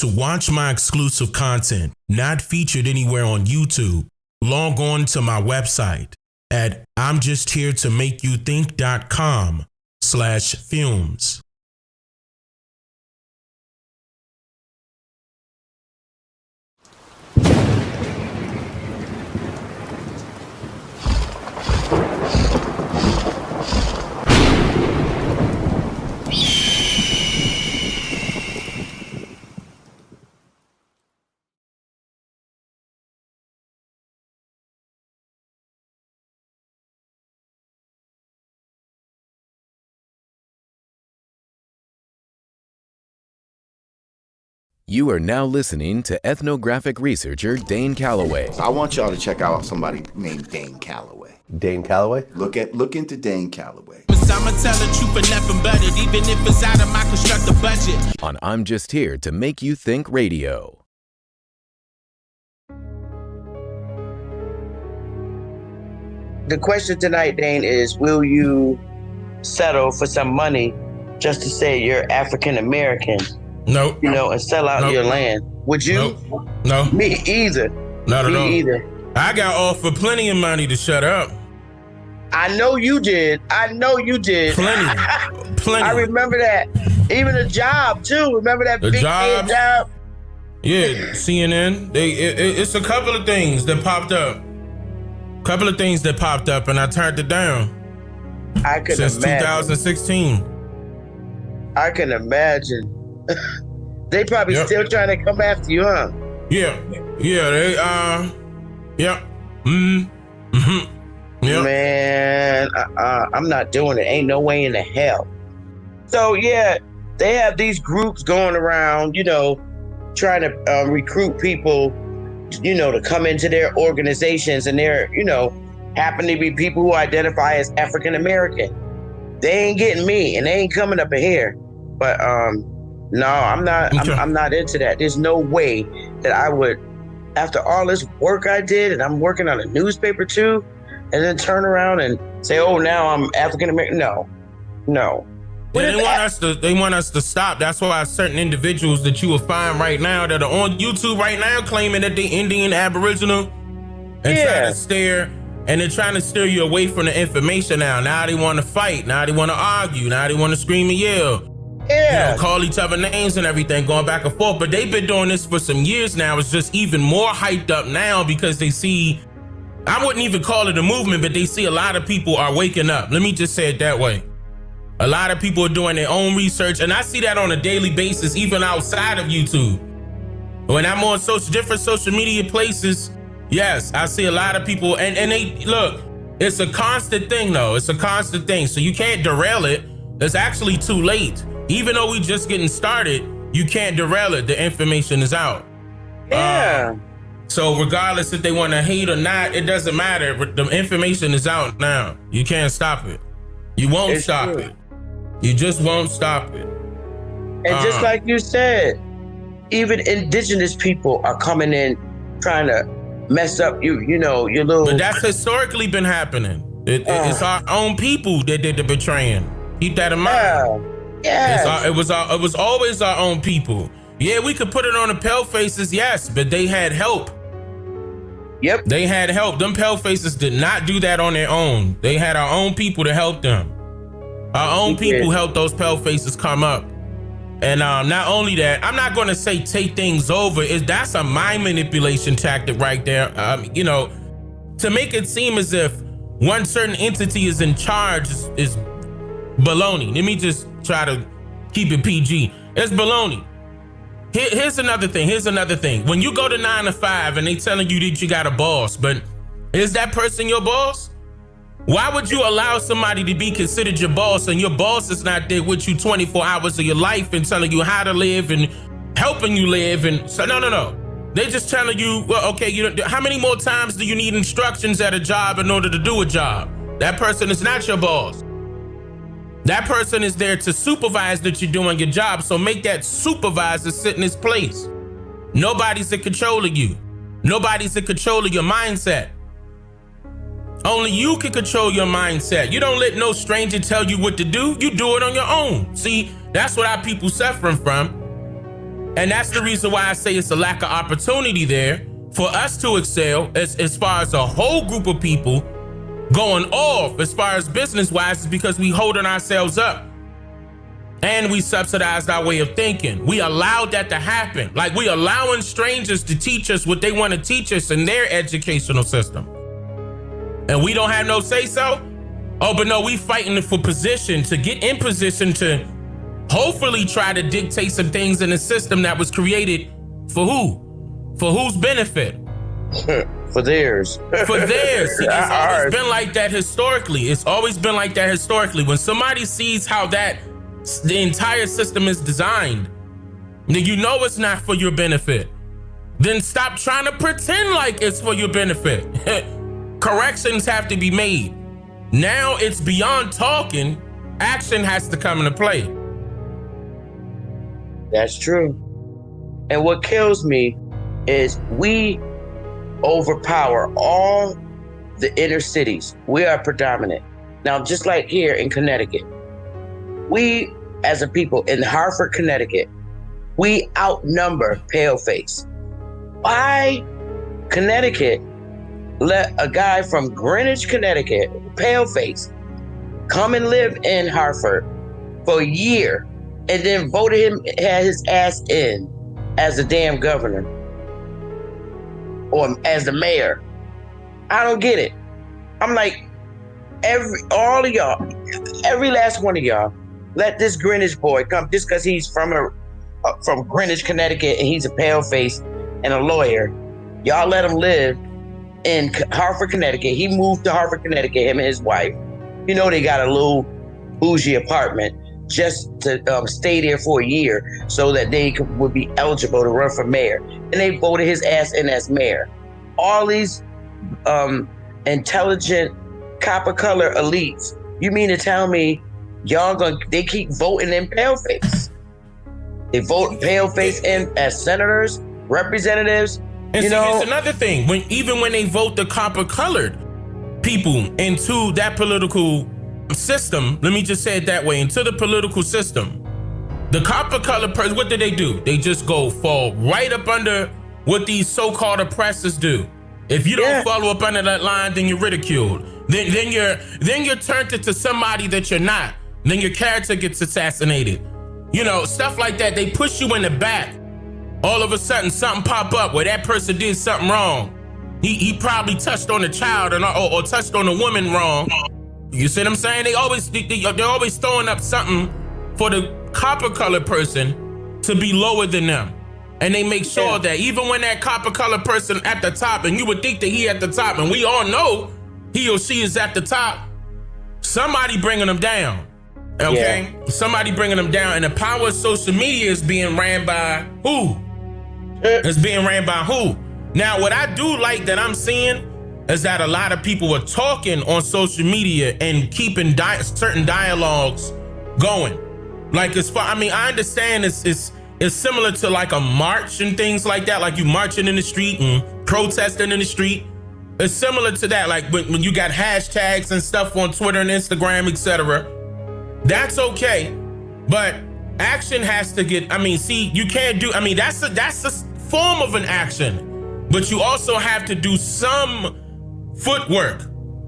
To watch my exclusive content, not featured anywhere on YouTube, log on to my website at imjustheretomakeyoutthink.com/films. You are now listening to ethnographic researcher Dane Calloway. I want y'all to check out somebody named Dane Calloway. Dane Calloway? Look into Dane Calloway. I'ma tell the truth and nothing but it, even if it's out of my constructed budget. On I'm Just Here to Make You Think Radio. The question tonight, Dane, is will you settle for some money just to say you're African American? No. You know, and sell out your land. Would you? No. Me either. Not at all. Me either. I got offered plenty of money to shut up. I know you did. Plenty. I remember that. Even a job too. Remember that The big jobs? job? Yeah, CNN. It's a couple of things that popped up. And I turned it down. I could Since imagine. 2016. I can imagine. They probably still trying to come after you, huh? Yeah. They yeah. Yeah. Man, I'm not doing it. Ain't no way in the hell. So yeah, they have these groups going around, you know, trying to recruit people, you know, to come into their organizations, and they're, you know, happen to be people who identify as African American. They ain't getting me, and they ain't coming up in here. But no, I'm not. Okay. I'm not into that. There's no way that I would, after all this work I did, and I'm working on a newspaper too, and then turn around and say, "Oh, now I'm African American." No. Yeah, they want us to stop. That's why certain individuals that you will find right now that are on YouTube right now claiming that they Indian, Aboriginal, and trying to steer, and they're trying to steer you away from the information now. Now they want to fight. Now they want to argue. Now they want to scream and yell. Yeah. You know, call each other names and everything, going back and forth. But they've been doing this for some years now. It's just even more hyped up now because they see, I wouldn't even call it a movement, but they see a lot of people are waking up. Let me just say it that way. A lot of people are doing their own research, and I see that on a daily basis, even outside of YouTube. When I'm on different social media places, yes, I see a lot of people, and they, look, it's a constant thing though. It's a constant thing. So you can't derail it. It's actually too late. Even though we just getting started, you can't derail it. The information is out. Yeah. So regardless if they want to hate or not, it doesn't matter. The information is out now. You can't stop it. You won't stop it. You just won't stop it. And just like you said, even indigenous people are coming in trying to mess up you know, your little... But that's historically been happening. It's our own people that did the betraying. Keep that in mind. Yeah. It was always our own people. Yeah, we could put it on the pale faces, yes, but they had help. Yep. They had help. Them pale faces did not do that on their own. They had our own people to help them. Our own people helped those pale faces come up. And not only that, I'm not going to say take things over. That's a mind manipulation tactic right there. You know, to make it seem as if one certain entity is in charge is baloney. Let me just try to keep it PG. It's baloney. Here's another thing. When you go to 9 to 5 and they telling you that you got a boss, but is that person your boss? Why would you allow somebody to be considered your boss and your boss is not there with you 24 hours of your life and telling you how to live and helping you live? And so no. They just telling you, well, okay, how many more times do you need instructions at a job in order to do a job? That person is not your boss. That person is there to supervise that you're doing your job. So make that supervisor sit in his place. Nobody's in control of you. Nobody's in control of your mindset. Only you can control your mindset. You don't let no stranger tell you what to do. You do it on your own. See, that's what our people suffering from. And that's the reason why I say it's a lack of opportunity there for us to excel as far as a whole group of people going off as far as business-wise, is because we holding ourselves up. And we subsidized our way of thinking. We allowed that to happen. Like, we allowing strangers to teach us what they want to teach us in their educational system. And we don't have no say-so? Oh, but no, we fighting for position, to get in position to hopefully try to dictate some things in the system that was created for who? For whose benefit? For theirs. For theirs. See, it's always been like that historically. It's always been like that historically. When somebody sees how the entire system is designed, then you know it's not for your benefit. Then stop trying to pretend like it's for your benefit. Corrections have to be made. Now it's beyond talking. Action has to come into play. That's true. And what kills me is we overpower all the inner cities. We are predominant. Now, just like here in Connecticut, we as a people in Hartford, Connecticut, we outnumber paleface. Why Connecticut let a guy from Greenwich, Connecticut, paleface, come and live in Hartford for a year and then voted him, had his ass in as the damn governor or as the mayor? I don't get it. I'm like, all of y'all, every last one of y'all, let this Greenwich boy come just because he's from Greenwich, Connecticut, and he's a paleface and a lawyer. Y'all let him live in Hartford, Connecticut. He moved to Hartford, Connecticut, him and his wife. You know, they got a little bougie apartment just to stay there for a year so that they would be eligible to run for mayor. And they voted his ass in as mayor. All these intelligent copper color elites, you mean to tell me they keep voting in paleface? They vote paleface in as senators, representatives. And see, it's another thing. Even when they vote the copper-colored people into that political system, let me just say it that way, into the political system, the copper-colored person, what do? They just fall right up under what these so-called oppressors do. If you don't follow up under that line, then you're ridiculed. Then you're turned into somebody that you're not. Then your character gets assassinated. You know, stuff like that. They push you in the back. All of a sudden, something pop up where that person did something wrong. He probably touched on a child or touched on a woman wrong. You see what I'm saying? They're always throwing up something for the copper-colored person to be lower than them. And they make sure that even when that copper-colored person at the top, and you would think that he at the top, and we all know he or she is at the top, somebody bringing them down. Okay? Yeah. Somebody bringing them down. And the power of social media is being ran by who? It's being ran by who? Now, what I do like that I'm seeing is that a lot of people are talking on social media and keeping certain dialogues going. Like, I understand it's similar to like a march and things like that. Like you marching in the street and protesting in the street. It's similar to that. Like when you got hashtags and stuff on Twitter and Instagram, etc. That's okay. But action has to get, you can't do, that's a form of an action, but you also have to do some footwork.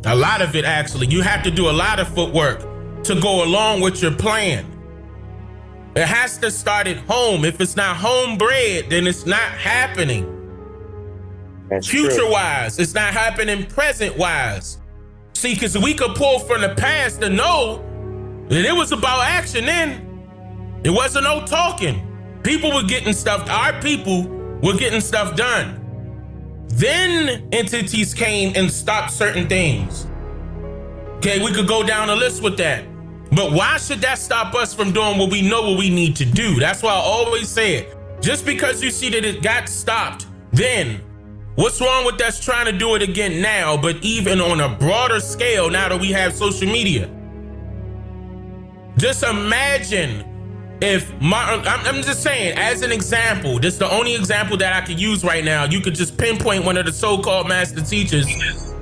A lot of it, actually. You have to do a lot of footwork to go along with your plan. It has to start at home. If it's not homebred, then it's not happening. Future-wise, it's not happening present-wise. See, because we could pull from the past to know that it was about action then. It wasn't no talking. People were getting stuff, our people were getting stuff done. Then entities came and stopped certain things. Okay, we could go down a list with that. But why should that stop us from doing what we know what we need to do? That's why I always say it. Just because you see that it got stopped then, what's wrong with us trying to do it again now, but even on a broader scale now that we have social media? Just imagine if I'm just saying, as an example, this is the only example that I could use right now. You could just pinpoint one of the so-called master teachers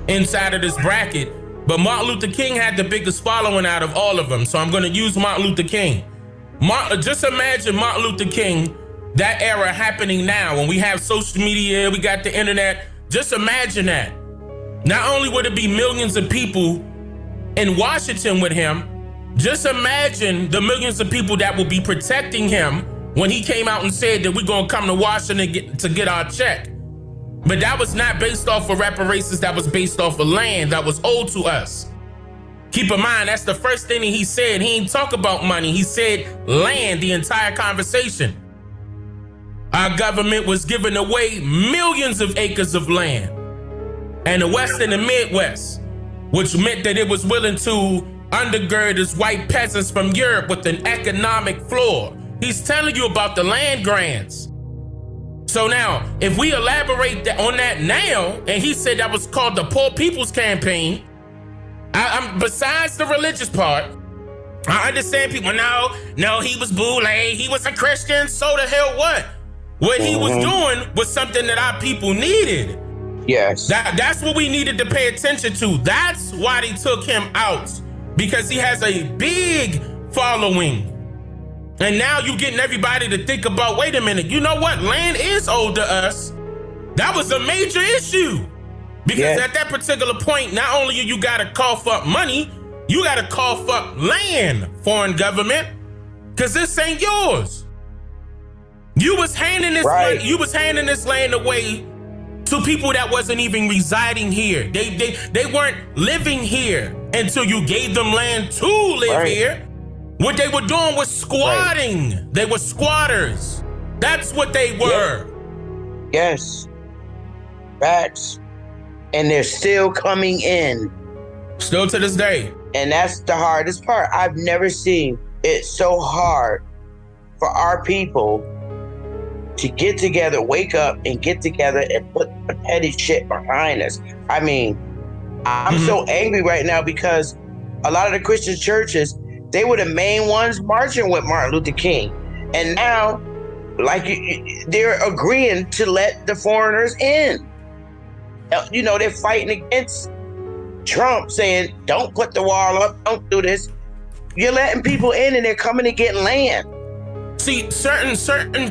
inside of this bracket. But Martin Luther King had the biggest following out of all of them. So I'm going to use Martin Luther King. Just imagine Martin Luther King that era happening now when we have social media, we got the internet. Just imagine that. Not only would it be millions of people in Washington with him, just imagine the millions of people that will be protecting him when he came out and said that we're going to come to Washington to get our check. But that was not based off of reparations, that was based off of land that was owed to us. Keep in mind, that's the first thing that he said. He didn't talk about money. He said land the entire conversation. Our government was giving away millions of acres of land. And the West and the Midwest, which meant that it was willing to undergird its white peasants from Europe with an economic floor. He's telling you about the land grants. So now, if we elaborate on that now, and he said that was called the Poor People's Campaign, besides the religious part, I understand people, no, he was Boule, he was a Christian, so the hell what? What he was doing was something that our people needed. Yes. That's what we needed to pay attention to. That's why they took him out, because he has a big following. And now you're getting everybody to think about, wait a minute, you know what? Land is owed to us. That was a major issue. Because at that particular point, not only you got to cough up money, you got to cough up land, foreign government, because this ain't yours. You was handing this money, you was handing this land away to people that wasn't even residing here. They weren't living here until you gave them land to live here. What they were doing was squatting. They were squatters. That's what they were. Yes. Facts. And they're still coming in. Still to this day. And that's the hardest part. I've never seen it so hard for our people to get together, wake up and get together and put the petty shit behind us. I mean, I'm so angry right now because a lot of the Christian churches, they were the main ones marching with Martin Luther King. And now, like, they're agreeing to let the foreigners in. You know, they're fighting against Trump, saying, don't put the wall up, don't do this. You're letting people in and they're coming to get land. See, certain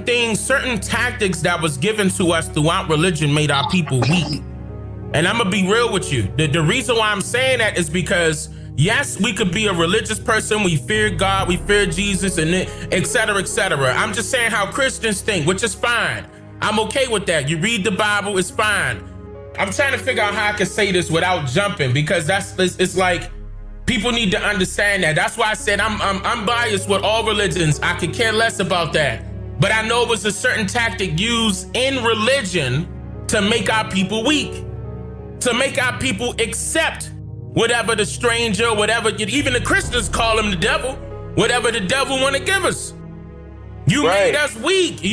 things, certain tactics that was given to us throughout religion made our people weak. And I'm gonna be real with you. The reason why I'm saying that is because, yes, we could be a religious person. We fear God, we fear Jesus, and et cetera, et cetera. I'm just saying how Christians think, which is fine. I'm okay with that. You read the Bible, it's fine. I'm trying to figure out how I can say this without jumping, because it's like, people need to understand that. That's why I said I'm biased with all religions. I could care less about that. But I know it was a certain tactic used in religion to make our people weak, to make our people accept whatever the stranger, whatever, even the Christians call him the devil, whatever the devil want to give us. You made us weak.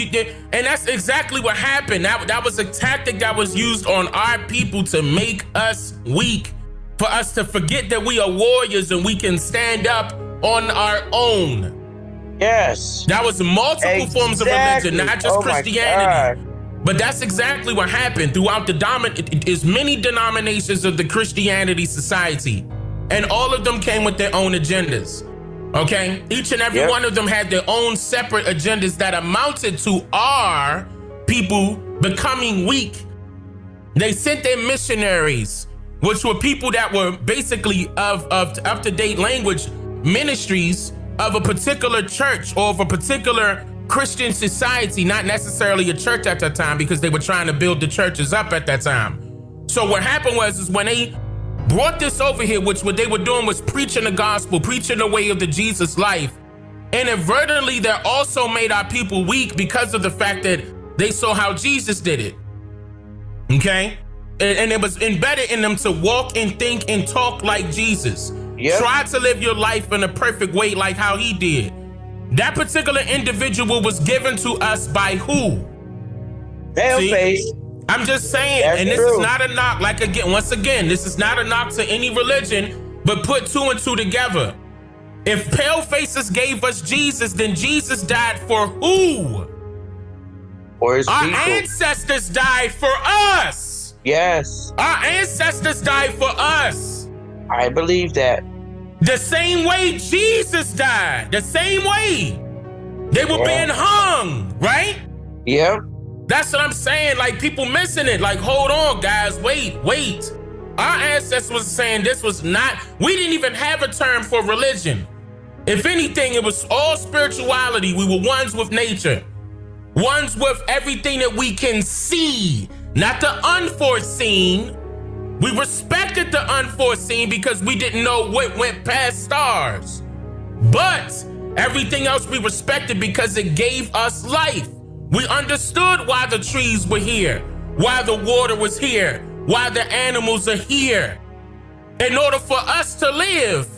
And that's exactly what happened. That was a tactic that was used on our people to make us weak, for us to forget that we are warriors and we can stand up on our own. Yes. That was multiple forms of religion, not just Christianity. But that's exactly what happened throughout is many denominations of the Christianity society. And all of them came with their own agendas. Okay? Each and every one of them had their own separate agendas that amounted to our people becoming weak. They sent their missionaries, which were people that were basically of up-to-date language ministries of a particular church or of a particular Christian society, not necessarily a church at that time, because they were trying to build the churches up at that time. So what happened was when they brought this over here, which what they were doing was preaching the gospel, preaching the way of the Jesus life, inadvertently, they also made our people weak because of the fact that they saw how Jesus did it. Okay? And it was embedded in them to walk and think and talk like Jesus. Try to live your life in a perfect way like how he did. That particular individual was given to us by who? Paleface. I'm just saying, and this is not a knock, once again, this is not a knock to any religion, but put two and two together. If palefaces gave us Jesus, then Jesus died for who? For his Our people. ancestors died for us. Yes. Our ancestors died for us. I believe that. The same way Jesus died, the same way. They were being hung, right? Yeah. That's what I'm saying. Like, people missing it. Like, hold on, guys. Wait. Our ancestors was saying this was not, we didn't even have a term for religion. If anything, it was all spirituality. We were ones with nature. Ones with everything that we can see, not the unforeseen. We respected the unforeseen because we didn't know what went past stars. But everything else we respected because it gave us life. We understood why the trees were here, why the water was here, why the animals are here, in order for us to live.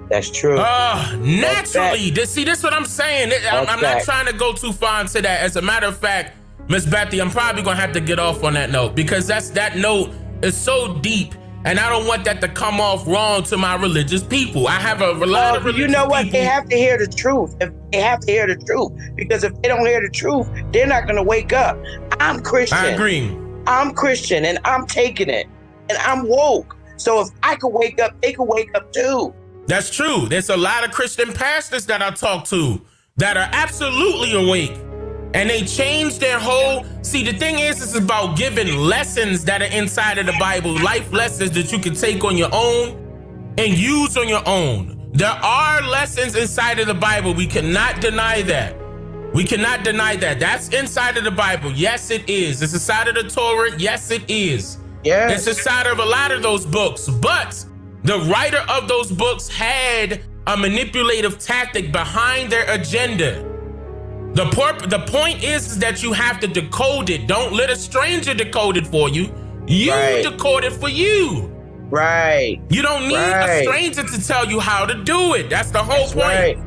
That's true. Naturally. See, this is what I'm saying. I'm not trying to go too far into that. As a matter of fact, Miss Bethy, I'm probably going to have to get off on that note because that note is so deep, and I don't want that to come off wrong to my religious people. I have a lot of religious you know what? people. They have to hear the truth. They have to hear the truth because if they don't hear the truth, they're not going to wake up. I'm Christian. I agree. I'm Christian, and I'm taking it, and I'm woke. So if I could wake up, they could wake up too. That's true. There's a lot of Christian pastors that I talk to that are absolutely awake. And they changed their whole... See, the thing is, it's about giving lessons that are inside of the Bible, life lessons that you can take on your own and use on your own. There are lessons inside of the Bible. We cannot deny that. We cannot deny that. That's inside of the Bible. Yes, it is. It's inside of the Torah. Yes, it is. Yes. It's inside of a lot of those books. But the writer of those books had a manipulative tactic behind their agenda. The point is that you have to decode it. Don't let a stranger decode it for you. You decode it for you. Right. You don't need a stranger to tell you how to do it. That's the whole point.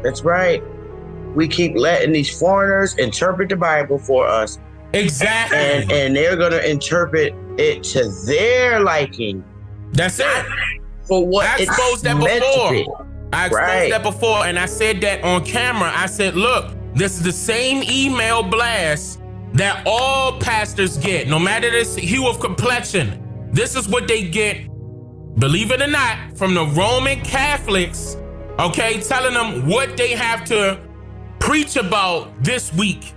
That's right. We keep letting these foreigners interpret the Bible for us. Exactly. And they're going to interpret it to their liking. That's it. For what I exposed that before. I exposed that before, and I said that on camera. I said, look, this is the same email blast that all pastors get, no matter the hue of complexion. This is what they get, believe it or not, from the Roman Catholics, okay, telling them what they have to preach about this week,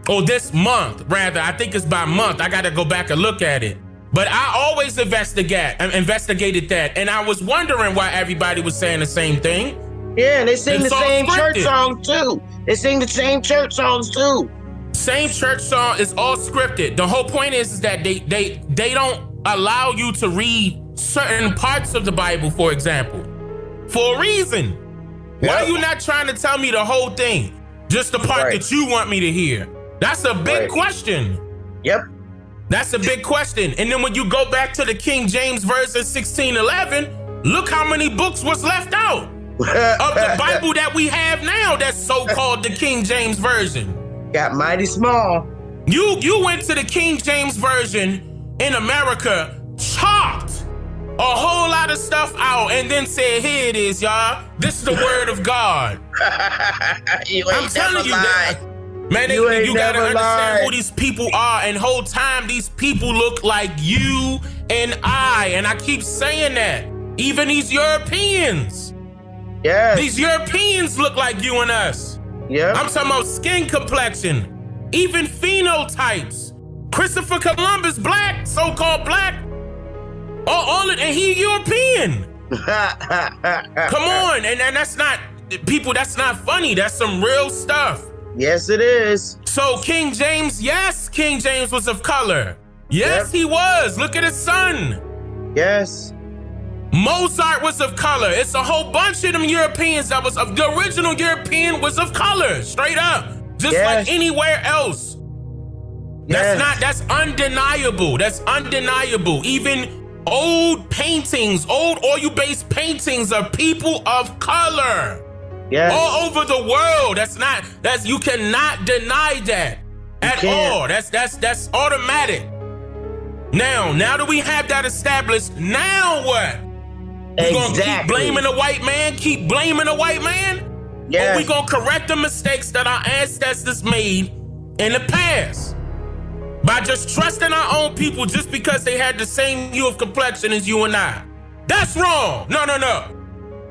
or this month, rather. I think it's by month. I got to go back and look at it. But I always investigated that, and I was wondering why everybody was saying the same thing. Yeah, they sing the same church songs too. They sing the same church songs too. Same church song is all scripted. The whole point is that they don't allow you to read certain parts of the Bible, for example, for a reason. Why are you not trying to tell me the whole thing? Just the part that you want me to hear? That's a big question. Yep. That's a big question. And then when you go back to the King James Version 1611, look how many books was left out of the Bible that we have now that's so-called the King James Version. Got mighty small. You went to the King James Version in America, chopped a whole lot of stuff out, and then said, here it is, y'all. This is the word of God. I'm telling you that. Man, you gotta understand who these people are, and whole time these people look like you and I keep saying that. Even these Europeans. Yes. These Europeans look like you and us. Yeah. I'm talking about skin complexion, even phenotypes. Christopher Columbus, black, so-called black, and he European. Come on, and that's not, people, that's not funny. That's some real stuff. Yes, it is. So King James, yes, King James was of color. Yes, he was. Look at his son. Yes. Mozart was of color. It's a whole bunch of them Europeans that was of, the original European was of color, straight up. Just like anywhere else. That's undeniable. That's undeniable. Even old paintings, old oil-based paintings of people of color. Yes. All over the world. You cannot deny that at all. That's automatic. Now that we have that established, now what? We gonna keep blaming the white man? Keep blaming the white man? Yes. Or we gonna correct the mistakes that our ancestors made in the past? By just trusting our own people just because they had the same hue of complexion as you and I. That's wrong. No.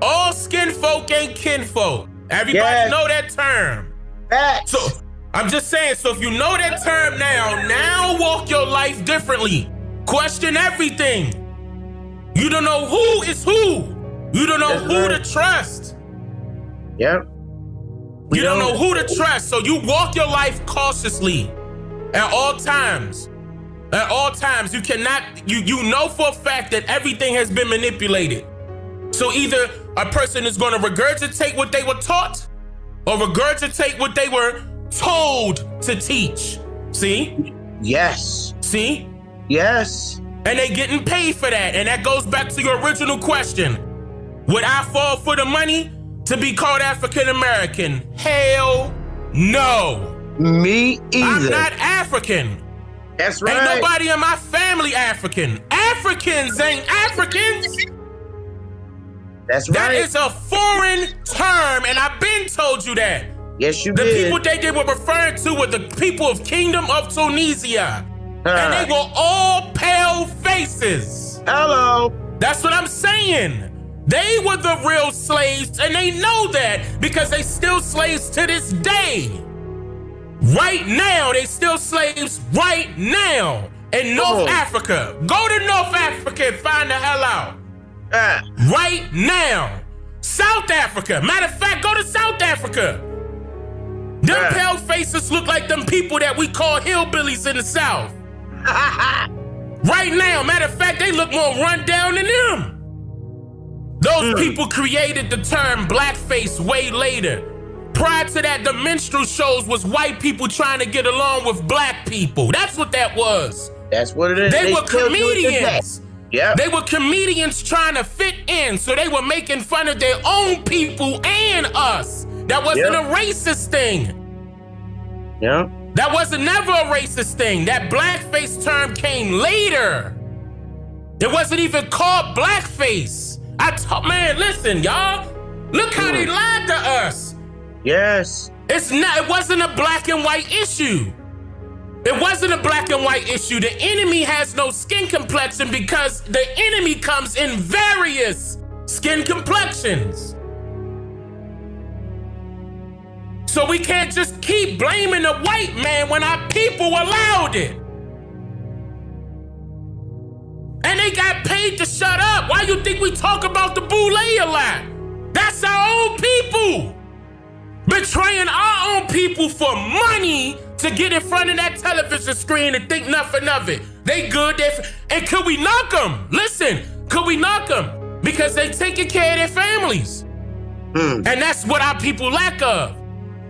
All skin folk ain't kinfolk. Everybody know that term. Facts. So I'm just saying, so if you know that term now walk your life differently. Question everything. You don't know who is who. You don't know who to trust. Yep. You don't know who to trust, so you walk your life cautiously at all times. At all times, you cannot, you know for a fact that everything has been manipulated. So either a person is going to regurgitate what they were taught or regurgitate what they were told to teach. See? Yes. See? Yes. And they getting paid for that. And that goes back to your original question. Would I fall for the money to be called African American? Hell no. Me either. I'm not African. That's right. Ain't nobody in my family African. Africans ain't Africans. That's right. That is a foreign term, and I've been told you that. Yes, you The did. people they were referring to were the people of Kingdom of Tunisia. And they were all pale faces. Hello. That's what I'm saying. They were the real slaves, and they know that because they still slaves to this day. Right now, they still slaves right now in North Africa. Go to North Africa and find the hell out. Right now. South Africa. Matter of fact, go to South Africa. Them pale faces look like them people that we call hillbillies in the South. Right now, matter of fact, they look more run down than them. Those people created the term blackface way later. Prior to that, the minstrel shows was white people trying to get along with black people. That's what that was. That's what it is. They were comedians. Yeah. They were comedians trying to fit in, so they were making fun of their own people and us. That wasn't a racist thing. Yeah. That wasn't never a racist thing. That blackface term came later. It wasn't even called blackface. Man, listen, y'all. Look how they lied to us. Yes. It wasn't a black and white issue. It wasn't a black and white issue. The enemy has no skin complexion because the enemy comes in various skin complexions. So we can't just keep blaming the white man when our people allowed it. And they got paid to shut up. Why you think we talk about the boule a lot? That's our own people. Betraying our own people for money to get in front of that television screen and think nothing of it. They good. And could we knock them? Listen, could we knock them? Because they taking care of their families. And that's what our people lack of.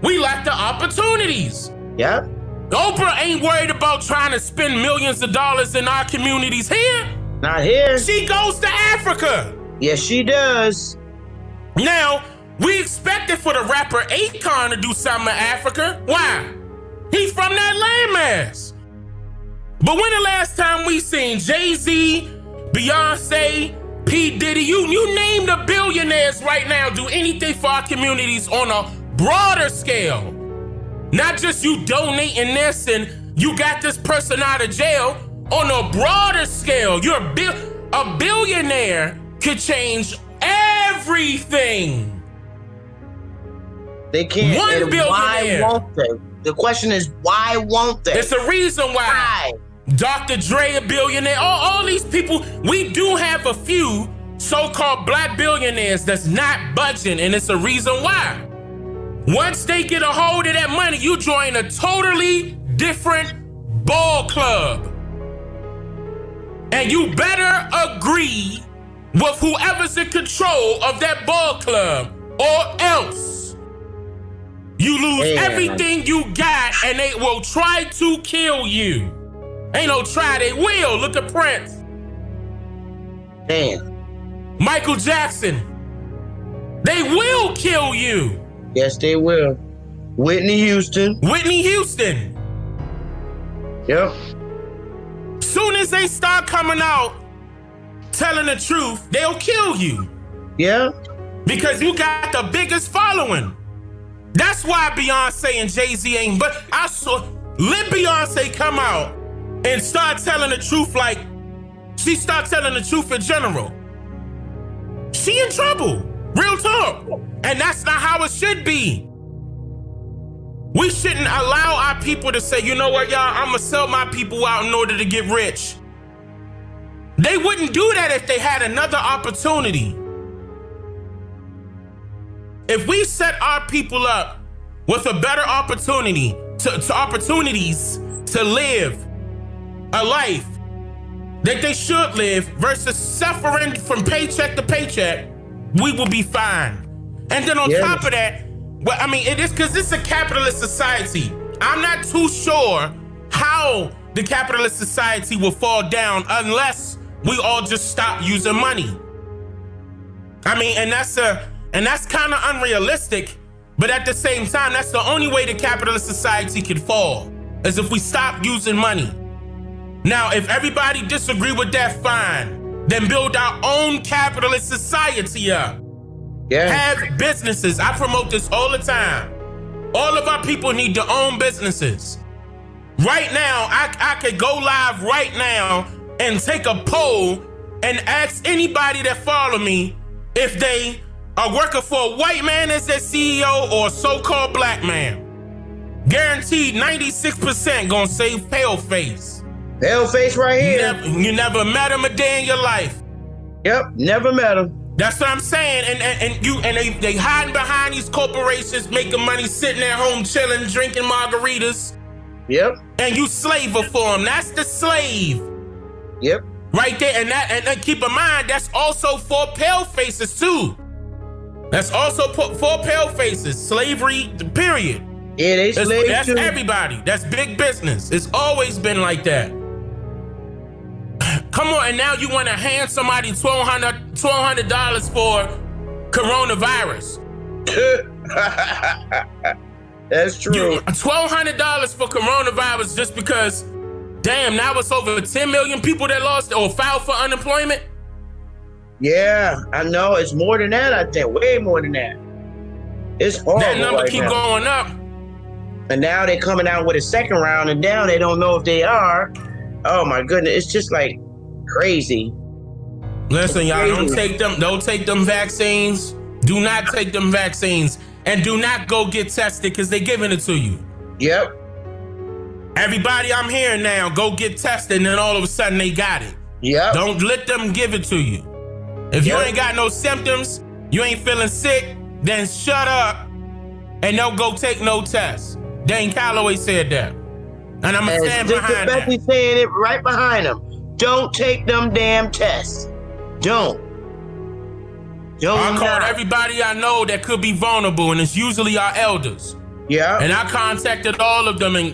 We lack the opportunities. Yeah. Oprah ain't worried about trying to spend millions of dollars in our communities here. Not here. She goes to Africa. Yes, she does. Now, we expected for the rapper Akon to do something in Africa. Why? He from that landmass. But when the last time we seen Jay-Z, Beyonce, P. Diddy, you name the billionaires right now do anything for our communities on a broader scale? Not just you donating this and you got this person out of jail. On a broader scale, you're a billionaire could change everything. They can't. One billionaire. Why won't they? The question is, why won't they? It's a reason why. Dr. Dre, a billionaire. All these people, we do have a few so-called black billionaires that's not budging, and it's a reason why. Once they get a hold of that money, you join a totally different ball club. And you better agree with whoever's in control of that ball club, or else you lose everything you got and they will try to kill you. Ain't no try, they will. Look at Prince. Damn. Michael Jackson. They will kill you. Yes, they will. Whitney Houston. Whitney Houston. Yep. Soon as they start coming out telling the truth, they'll kill you. Yeah. Because you got the biggest following. That's why Beyonce and Jay-Z ain't, but let Beyonce come out and start telling the truth like she start telling the truth in general. She in trouble. Real talk. And that's not how it should be. We shouldn't allow our people to say, you know what, y'all, I'm gonna sell my people out in order to get rich. They wouldn't do that if they had another opportunity. If we set our people up with a better opportunity to opportunities to live a life that they should live versus suffering from paycheck to paycheck, we will be fine. And then on top of that, well, I mean, it is because it's a capitalist society. I'm not too sure how the capitalist society will fall down unless we all just stop using money. I mean, and that's kind of unrealistic, but at the same time, that's the only way the capitalist society can fall, is if we stop using money. Now, if everybody disagree with that, fine. Then build our own capitalist society up. Yeah. Have businesses. I promote this all the time. All of our people need to own businesses. Right now, I could go live right now and take a poll and ask anybody that follow me if they are working for a white man as their CEO or a so-called black man. Guaranteed 96% gonna say paleface. Paleface right here. You never met him a day in your life. Yep, never met him. That's what I'm saying. And they hiding behind these corporations, making money, sitting at home, chilling, drinking margaritas. Yep. And you slaver for them. That's the slave. Yep. Right there. And keep in mind, that's also for pale faces too. That's also for pale faces. Slavery, period. Yeah, they slaves That's too. everybody. That's big business. It's always been like that. Come on, and now you want to hand somebody $1,200 for coronavirus. That's true. $1,200 for coronavirus just because, damn, now it's over 10 million people that lost or filed for unemployment? Yeah, I know. It's more than that, I think. Way more than that. It's horrible. That number right keep now. going up. And now they're coming out with a second round, and now they don't know if they are. Oh my goodness, it's just like crazy. Listen, y'all, don't take them vaccines. Do not take them vaccines. And do not go get tested because they're giving it to you. Yep. Everybody I'm hearing now, go get tested, and then all of a sudden they got it. Yep. Don't let them give it to you. If you ain't got no symptoms, you ain't feeling sick, then shut up and don't go take no tests. Dane Calloway said that. And I'm going to stand behind that. He's saying it right behind him. Don't take them damn tests. Don't. I called everybody I know that could be vulnerable, and it's usually our elders. Yeah. And I contacted all of them, and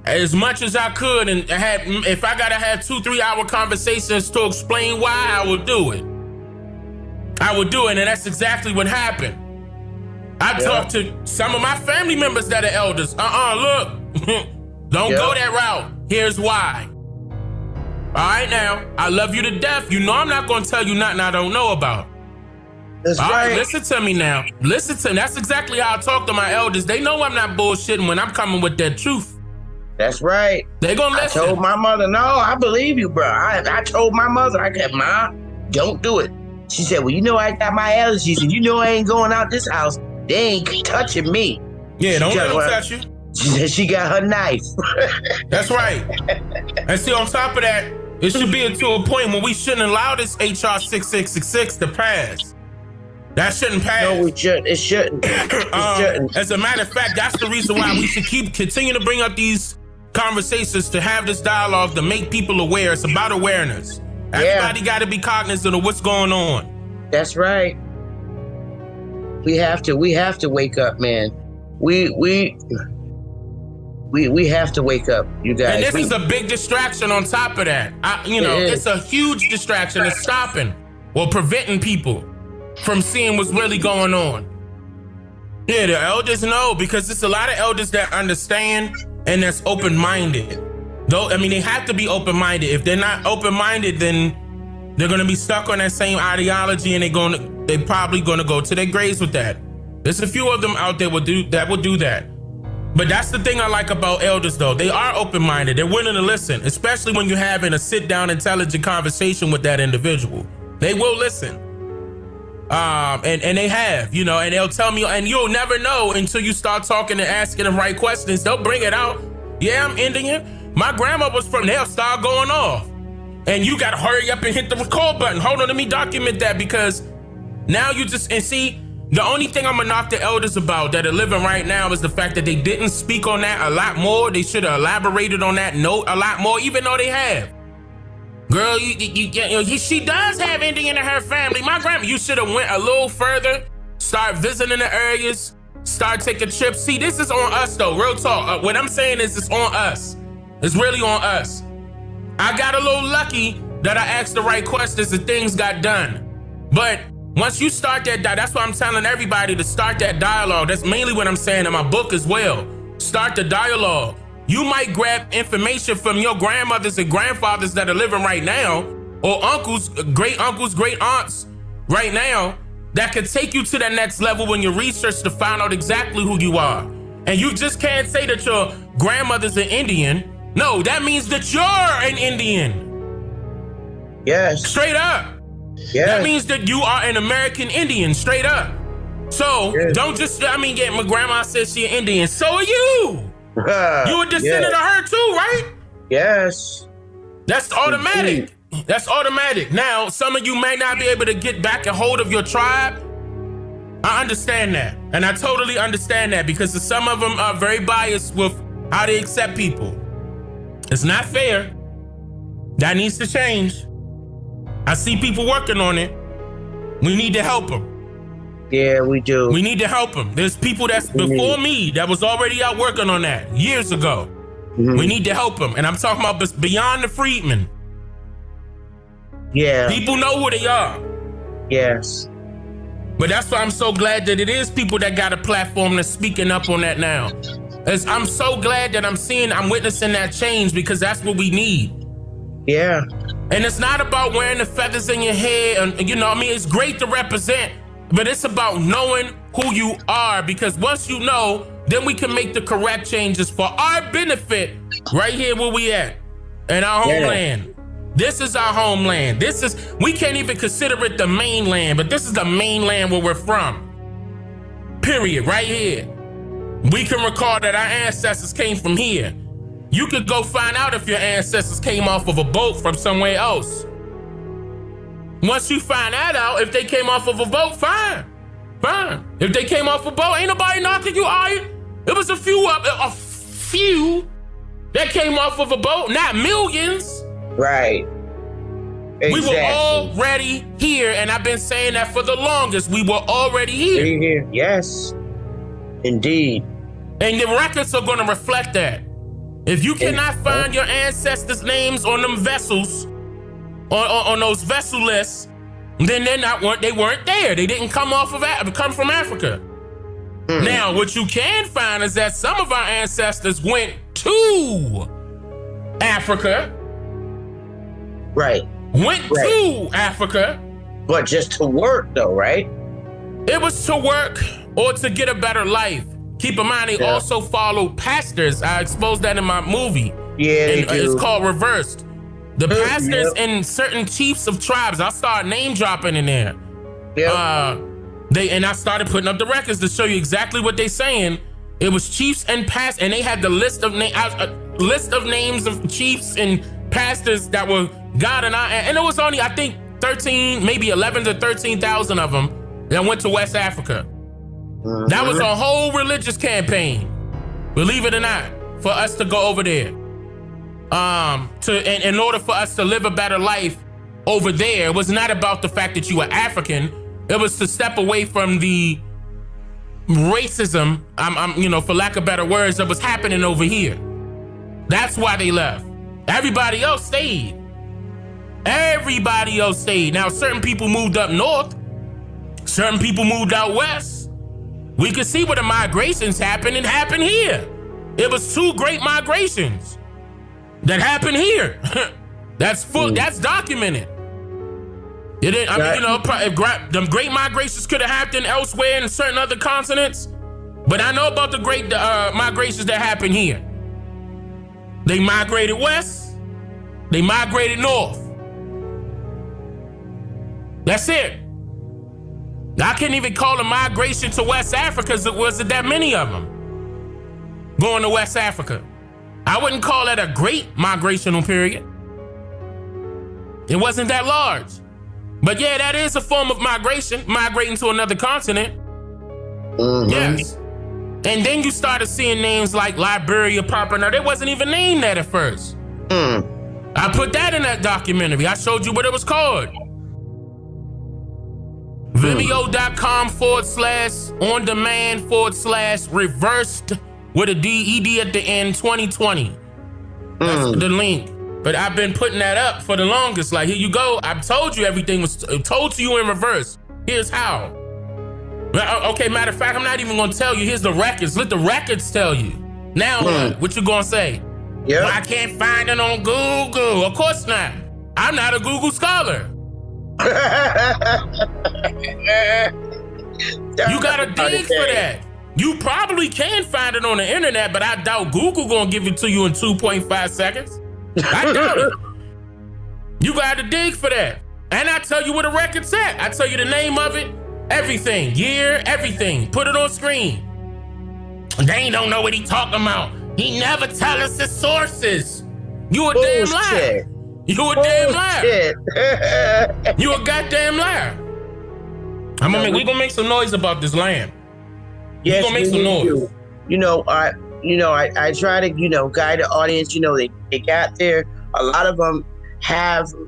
as much as I could, and if I gotta have 2-3 hour conversations to explain why, I would do it. I would do it, and that's exactly what happened. I talked to some of my family members that are elders. Look, don't go that route. Here's why. All right, now, I love you to death. You know I'm not gonna tell you nothing I don't know about. That's all right. Listen to me now. Listen to me. That's exactly how I talk to my elders. They know I'm not bullshitting when I'm coming with that truth. That's right. They gonna listen. I told my mother, no, I believe you, bro. I told my mother, I said, Ma, don't do it. She said, well, you know I got my elders. She said, you know I ain't going out this house. They ain't touching me. Yeah, don't let them touch you. She said she got her knife. That's right. And see, on top of that, it should be to a point when we shouldn't allow this HR 6666 to pass. That shouldn't pass. No, we shouldn't. It shouldn't. It shouldn't. As a matter of fact, that's the reason why we should continue to bring up these conversations, to have this dialogue, to make people aware. It's about awareness. Everybody got to be cognizant of what's going on. That's right. We have to wake up, man. We have to wake up, you guys. And this is a big distraction on top of that. It's a huge distraction. It's stopping or preventing people from seeing what's really going on. Yeah, the elders know, because there's a lot of elders that understand and that's open-minded. Though, I mean, they have to be open-minded. If they're not open-minded, then they're gonna be stuck on that same ideology, and they're probably gonna go to their graves with that. There's a few of them out there would do that. But that's the thing I like about elders, though. They are open-minded. They're willing to listen, especially when you're having a sit-down, intelligent conversation with that individual. They will listen. And they have, you know, and they'll tell me, and you'll never know until you start talking and asking the right questions. They'll bring it out. Yeah, I'm Indian. My grandma was from, they'll start going off. And you got to hurry up and hit the record button. Hold on, let me document that, because now you just, and see, the only thing I'm going to knock the elders about that are living right now is the fact that they didn't speak on that a lot more. They should have elaborated on that note a lot more, even though they have. Girl, she does have Indian in her family. My grandma, you should have went a little further, start visiting the areas, start taking trips. See, this is on us though, real talk. What I'm saying is it's on us. It's really on us. I got a little lucky that I asked the right questions and things got done. But once you start that, that's why I'm telling everybody to start that dialogue. That's mainly what I'm saying in my book as well. Start the dialogue. You might grab information from your grandmothers and grandfathers that are living right now, or uncles, great aunts right now, that could take you to that next level when you research to find out exactly who you are. And you just can't say that your grandmother's an Indian. No, that means that you're an Indian. Yes. Straight up. Yes. That means that you are an American Indian, straight up. So don't just, my grandma says she's an Indian. So are you. You a descendant of her too, right? Yes. That's automatic. That's automatic. Now, some of you may not be able to get back a hold of your tribe. I understand that. And I totally understand that, because some of them are very biased with how they accept people. It's not fair. That needs to change. I see people working on it. We need to help them. Yeah, we do. We need to help them. There's people that's before me that was already out working on that years ago. Mm-hmm. We need to help them. And I'm talking about beyond the freedmen. Yeah. People know who they are. Yes. But that's why I'm so glad that it is people that got a platform that's speaking up on that now. I'm so glad that I'm witnessing that change, because that's what we need. Yeah. And it's not about wearing the feathers in your hair. And, it's great to represent, but it's about knowing who you are, because once you know, then we can make the correct changes for our benefit right here where we at, in our homeland. This is our homeland. We can't even consider it the mainland, but this is the mainland where we're from. Period, right here. We can recall that our ancestors came from here. You could go find out if your ancestors came off of a boat from somewhere else. Once you find that out, if they came off of a boat, fine. If they came off a boat, ain't nobody knocking you, are you? It was a few that came off of a boat, not millions. Right. Exactly. We were already here, and I've been saying that for the longest. We were already here. Yes, indeed. And the records are going to reflect that. If you cannot find your ancestors' names on them vessels, on those vessel lists, then they weren't there. They didn't come from Africa. Mm-hmm. Now, what you can find is that some of our ancestors went to Africa. Right. Went to Africa. But just to work though, right? It was to work or to get a better life. Keep in mind, they also followed pastors. I exposed that in my movie. Yeah, they do. It's called Reversed. The pastors and certain chiefs of tribes, I started name dropping in there. Yeah. And I started putting up the records to show you exactly what they're saying. It was chiefs and pastors, and they had the list of names of chiefs and pastors that were God and it was only, I think, 13, maybe 11 to 13,000 of them that went to West Africa. Mm-hmm. That was a whole religious campaign, believe it or not, for us to go over there. In order for us to live a better life over there, it was not about the fact that you were African. It was to step away from the racism, for lack of better words, that was happening over here. That's why they left. Everybody else stayed. Now, certain people moved up north. Certain people moved out west. We could see where the migrations happened. It happened here. It was 2 great migrations that happened here. That's full. That's documented. It didn't. Them great migrations could have happened elsewhere in certain other continents, but I know about the great migrations that happened here. They migrated west. They migrated north. That's it. I can't even call a migration to West Africa because it wasn't that many of them going to West Africa. I wouldn't call that a great migrational period. It wasn't that large. But yeah, that is a form of migration, migrating to another continent. Mm-hmm. Yes. And then you started seeing names like Liberia popping up. It wasn't even named that at first. I put that in that documentary. I showed you what it was called. Vimeo.com/on-demand/reversed with a DED at the end 2020. That's the link. But I've been putting that up for the longest. Like, here you go. I've told you everything was told to you in reverse. Here's how. Okay, matter of fact, I'm not even gonna tell you. Here's the records. Let the records tell you. Now what you gonna say? Yeah. Well, I can't find it on Google. Of course not. I'm not a Google scholar. You gotta dig for that. You probably can find it on the internet, but I doubt Google gonna give it to you in 2.5 seconds. I doubt it. You gotta dig for that. And I tell you what the record's at. I tell you the name of it, everything, year, everything. Put it on screen. They don't know what he talking about. He never tell us his sources. You a damn liar. You a damn liar. You a goddamn liar. We gonna make some noise about this land. Yes, we gonna make some noise. I try to, guide the audience. They got there. A lot of them have, took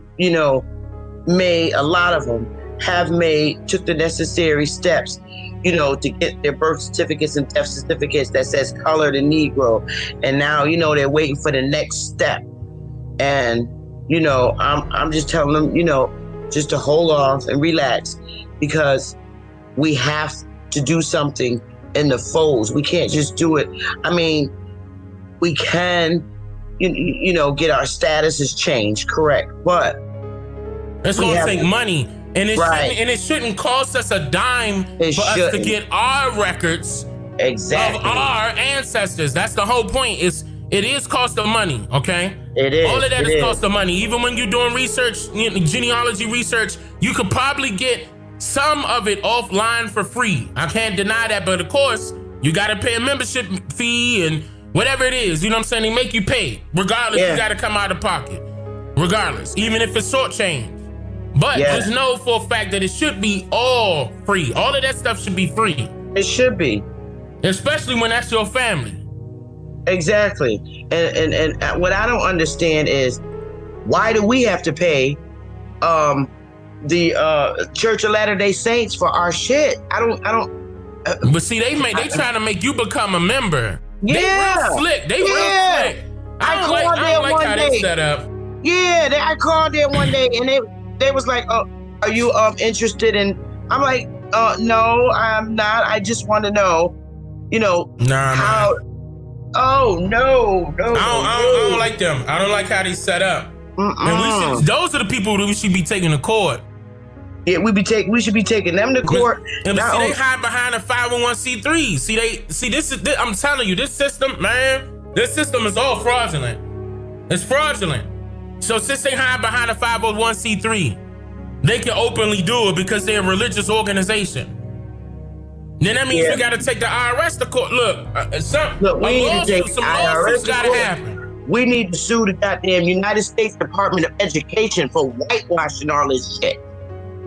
the necessary steps, to get their birth certificates and death certificates that says colored and Negro. And now, they're waiting for the next step. And, I'm just telling them, just to hold off and relax, because we have to do something in the folds. We can't just do it. I mean, we can, get our statuses changed, correct? But it's going to take money. And it shouldn't cost us a dime for us to get our records of our ancestors. That's the whole point. It is cost of money, okay? It is. All of that is cost of money. Even when you're doing research, genealogy research, you could probably get some of it offline for free. I can't deny that, but of course, you got to pay a membership fee and whatever it is. You know what I'm saying? They make you pay. Regardless, you got to come out of pocket. Regardless, even if it's short change. But just know for a fact that it should be all free. All of that stuff should be free. It should be. Especially when that's your family. Exactly. And what I don't understand is, why do we have to pay the Church of Latter-day Saints for our shit? I don't. But see, they trying to make you become a member. Yeah. They real slick. I don't like how they set up. Yeah, I called there one day and they was like, "Oh, are you interested in?" I'm like, "No, I'm not. I just want to know, how." Nah. Oh no! I don't like them. I don't like how they set up. And those are the people that we should be taking to court. Yeah, we should be taking them to court. They hide behind a 501c3. I'm telling you, this system is all fraudulent. It's fraudulent. So since they hide behind a 501c3, they can openly do it because they're a religious organization. Then that means we got to take the IRS to court. Look, we need to take some lawsuits got to happen. We need to sue the goddamn United States Department of Education for whitewashing all this shit.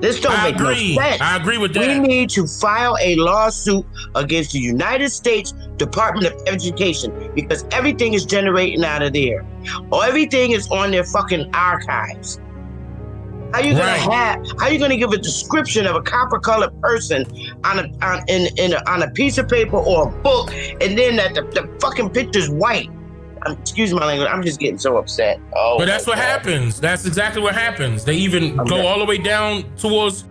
This don't make no sense. I agree with that. We need to file a lawsuit against the United States Department of Education because everything is generating out of there, or everything is on their fucking archives. How you gonna give a description of a copper-colored person on a piece of paper or a book, and then that the fucking picture's white? Excuse my language. I'm just getting so upset. Oh, but that's what happens. That's exactly what happens. They even go all the way down towards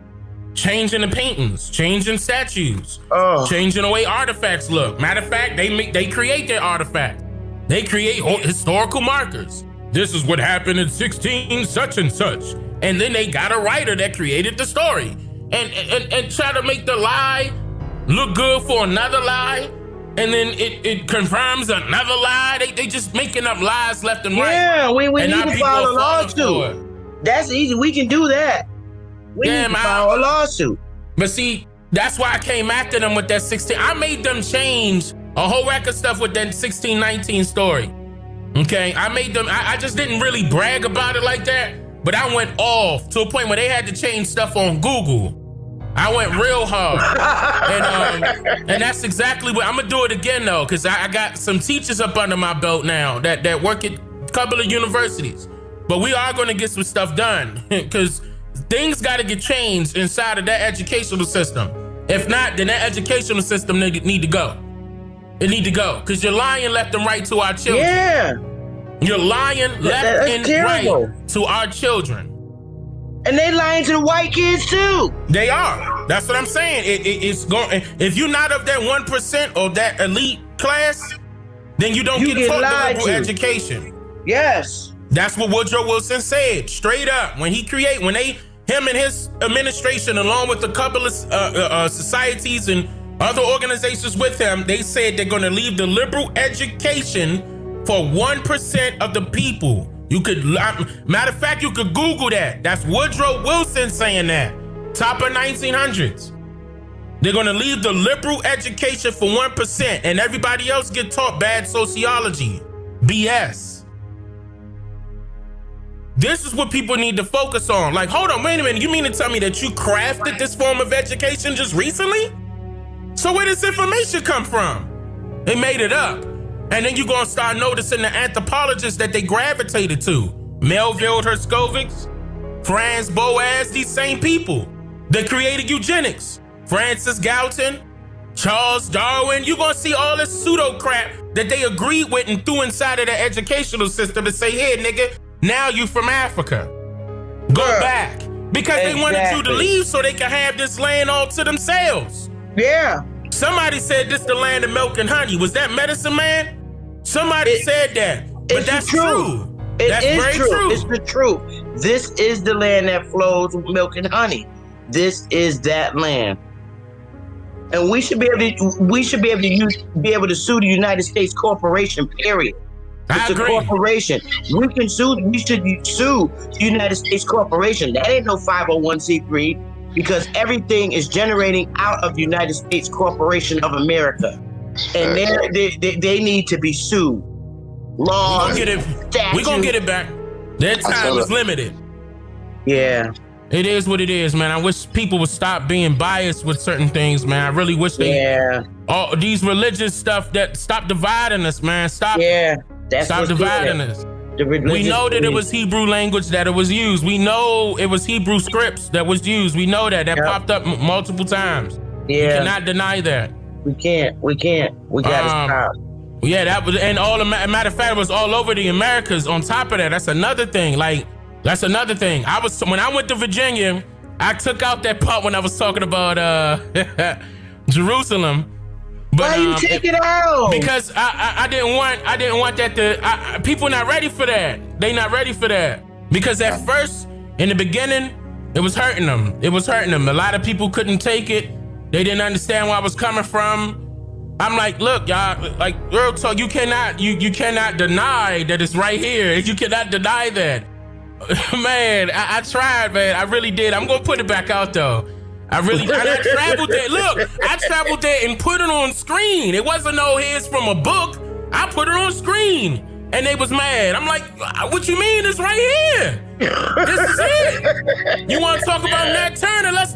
changing the paintings, changing statues, changing the way artifacts look. Matter of fact, they create their artifact. They create historical markers. This is what happened in 16 such and such. And then they got a writer that created the story and try to make the lie look good for another lie. And then it confirms another lie. They just making up lies left and right. Yeah, we need to file a lawsuit. That's easy. We can do that. We need to file a lawsuit. But see, That's why I came after them with that 16. I made them change a whole rack of stuff with that 1619 story. Okay, I made them, I just didn't really brag about it like that, but I went off to a point where they had to change stuff on Google. I went real hard. And that's exactly what, I'm gonna do it again though, because I got some teachers up under my belt now that work at a couple of universities. But we are gonna get some stuff done, because things gotta get changed inside of that educational system. If not, then that educational system need to go. It need to go, because you're lying left and right to our children. Yeah. You're lying left and right to our children. And they lying to the white kids too. They are. That's what I'm saying. It's going. If you're not of that 1% or that elite class, then you don't get taught the liberal education. Yes. That's what Woodrow Wilson said, straight up. When him and his administration, along with a couple of societies and other organizations with him, they said they're going to leave the liberal education for 1% of the people. You could, matter of fact, you could Google that. That's Woodrow Wilson saying that. Top of 1900s. They're going to leave the liberal education for 1%, and everybody else get taught bad sociology. BS. This is what people need to focus on. Like, hold on, wait a minute. You mean to tell me that you crafted this form of education just recently? So where does information come from? They made it up. And then you're going to start noticing the anthropologists that they gravitated to. Melville Herskovitz, Franz Boas, these same people that created eugenics. Francis Galton, Charles Darwin. You're going to see all this pseudo crap that they agreed with and threw inside of the educational system and say, here, nigga, now you from Africa. Go back. Because they wanted you to leave so they could have this land all to themselves. Yeah. Somebody said this the land of milk and honey. Was that Medicine Man? Somebody said that. But that's true. That's very true. It's the truth. This is the land that flows with milk and honey. This is that land. And we should be able to sue the United States corporation, period. It's a corporation. We should sue the United States corporation. That ain't no 501c3, because everything is generating out of the United States Corporation of America. And they need to be sued. Laws, we're gonna get it back. Their time is limited. Yeah. It is what it is, man. I wish people would stop being biased with certain things, man. I really wish all these religious stuff that stop dividing us, man. Stop dividing us. We know that it was Hebrew language that it was used. We know it was Hebrew scripts that was used. We know that popped up multiple times. Yeah. You cannot deny that. We can't. We gotta stop. Yeah, that was, and matter of fact, it was all over the Americas. On top of that, that's another thing. When I went to Virginia, I took out that part when I was talking about Jerusalem. But, why you take it out? Because I didn't want that to. People not ready for that. They not ready for that. Because at first, in the beginning, it was hurting them. A lot of people couldn't take it. They didn't understand where I was coming from. I'm like, look, y'all, like real talk, you cannot deny that it's right here. You cannot deny that. Man, I tried, man. I really did. I'm gonna put it back out though. I traveled there. Look, I traveled there and put it on screen. It wasn't no here's from a book. I put it on screen. And they was mad. I'm like, what you mean? It's right here. This is it. You want to talk about Nat Turner? Let's.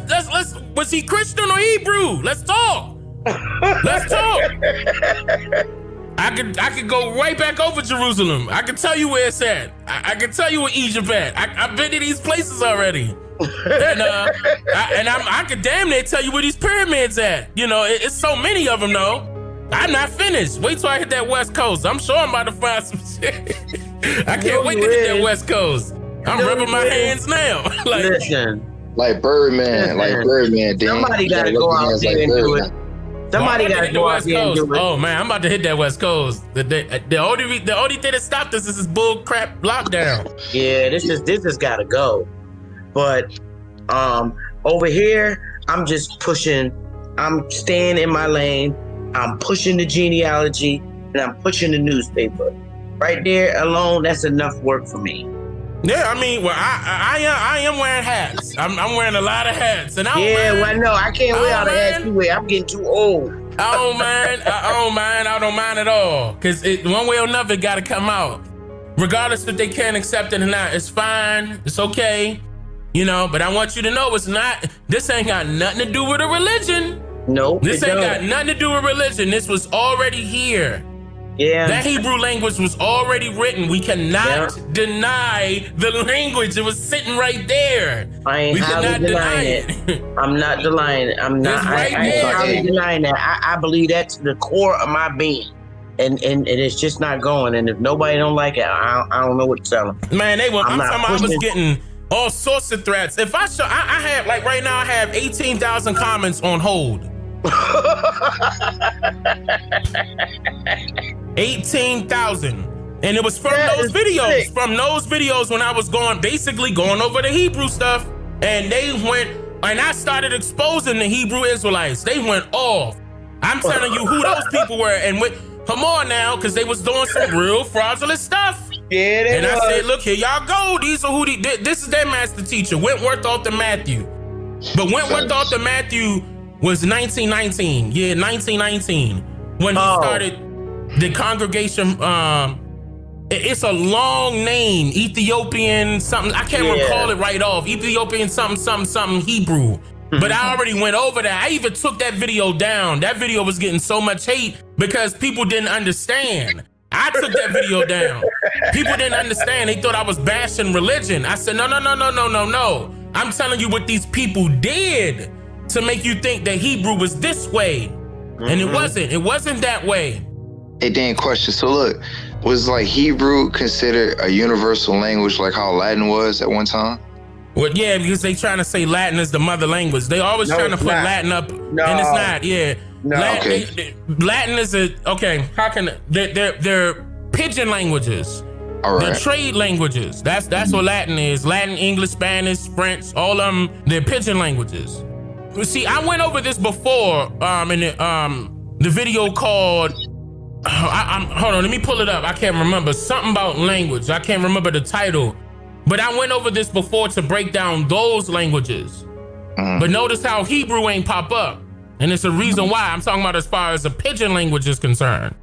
Was he Christian or Hebrew? Let's talk. Let's talk. I could go right back over Jerusalem. I can tell you where it's at. I can tell you where Egypt at. I've been to these places already. And I could damn near tell you where these pyramids at. You know, it's so many of them though. I'm not finished. Wait till I hit that West Coast. I'm sure I'm about to find some shit. I can't wait to hit that West Coast. I'm rubbing my hands now. Listen. Like Birdman. Somebody got to go out there and do it. Somebody got to go out there and do it. Oh man, I'm about to hit that West Coast. The only thing that stopped us is this bull crap lockdown. Yeah, this has got to go. But over here, I'm just pushing. I'm staying in my lane. I'm pushing the genealogy and I'm pushing the newspaper. Right there alone, that's enough work for me. Yeah, I mean, well, I am wearing hats. I'm wearing a lot of hats, and I don't Yeah, mind. well, no, I can't wear all the hats you wear. I'm getting too old. I don't mind. I don't mind at all. Cause one way or another, it got to come out, regardless if they can't accept it or not. It's fine. It's okay. You know. But I want you to know, it's not. This ain't got nothing to do with a religion. No, This ain't got nothing to do with religion. This was already here. Yeah. That Hebrew language was already written. We cannot deny the language. It was sitting right there. I ain't highly denying it. I'm not denying it. I'm not. I ain't highly denying that. I believe that to the core of my being, and it's just not going. And if nobody don't like it, I don't know what to tell them. Man, I was getting all sorts of threats. If I have, like right now, I have 18,000 comments on hold. 18,000, and it was from those videos. Sick. From those videos when I was going over the Hebrew stuff, and they went, and I started exposing the Hebrew Israelites. They went off. I'm telling you who those people were, and come on now, because they was doing some real fraudulent stuff. Yeah, and I said, look here, y'all go. These are who this is their master teacher, Wentworth Arthur Matthew. But Wentworth Arthur Matthew was 1919. Yeah, 1919 when he started the congregation. It's a long name, Ethiopian something. I can't recall it right off. Ethiopian something Hebrew. But I already went over that. I even took that video down. That video was getting so much hate because people didn't understand. I took that video down. People didn't understand. They thought I was bashing religion. I said, no. I'm telling you what these people did to make you think that Hebrew was this way. And it wasn't. It wasn't that way. Hey, Dan, question. So look, was like Hebrew considered a universal language like how Latin was at one time? Well, yeah, because they trying to say Latin is the mother language. They always trying to put Latin up, and it's not. Yeah, no. Latin is how can they're pidgin languages. All right. They're trade languages. That's what Latin is. Latin, English, Spanish, French, all of them. They're pidgin languages. See, I went over this before in the video called. Hold on, let me pull it up. I can't remember something about language. I can't remember the title. But I went over this before to break down those languages. But notice how Hebrew ain't pop up. And it's a reason why. I'm talking about as far as the pidgin language is concerned.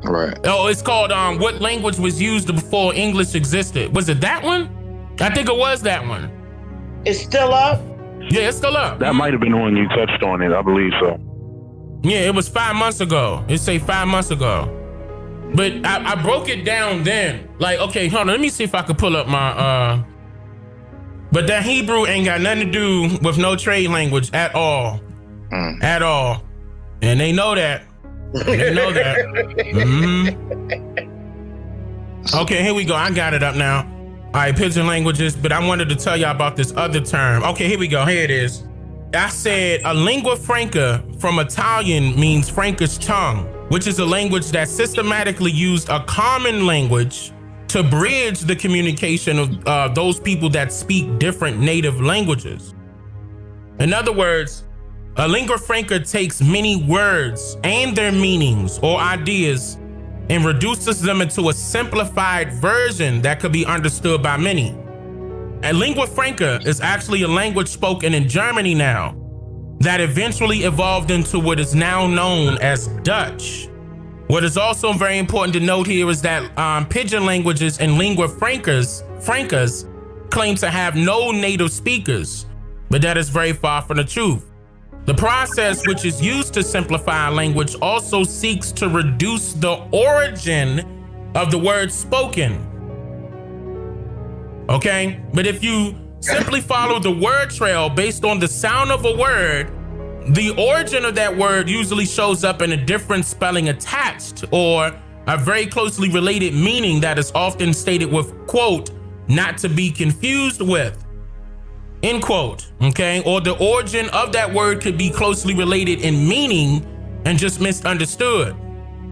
Right. Oh, it's called what language was used before English existed? Was it that one? I think it was that one. It's still up? Yeah, it's still up. That might have been the one you touched on it, I believe so. Yeah, it was 5 months ago. It say 5 months ago. But I broke it down then. Like, okay, hold on. Let me see if I could pull up my But that Hebrew ain't got nothing to do with no trade language at all. At all. And they know that. They know that. Okay, here we go. I got it up now. All right, pidgin languages, but I wanted to tell y'all about this other term. Okay, here we go. Here it is. I said a lingua franca from Italian means Frankish tongue, which is a language that systematically used a common language to bridge the communication of those people that speak different native languages. In other words, a lingua franca takes many words and their meanings or ideas and reduces them into a simplified version that could be understood by many. And lingua franca is actually a language spoken in Germany now that eventually evolved into what is now known as Dutch. What is also very important to note here is that pidgin languages and lingua francas claim to have no native speakers, but that is very far from the truth. The process which is used to simplify a language also seeks to reduce the origin of the word spoken. Okay, but if you simply follow the word trail based on the sound of a word, the origin of that word usually shows up in a different spelling attached or a very closely related meaning that is often stated with, quote, not to be confused with, end quote, okay? Or the origin of that word could be closely related in meaning and just misunderstood.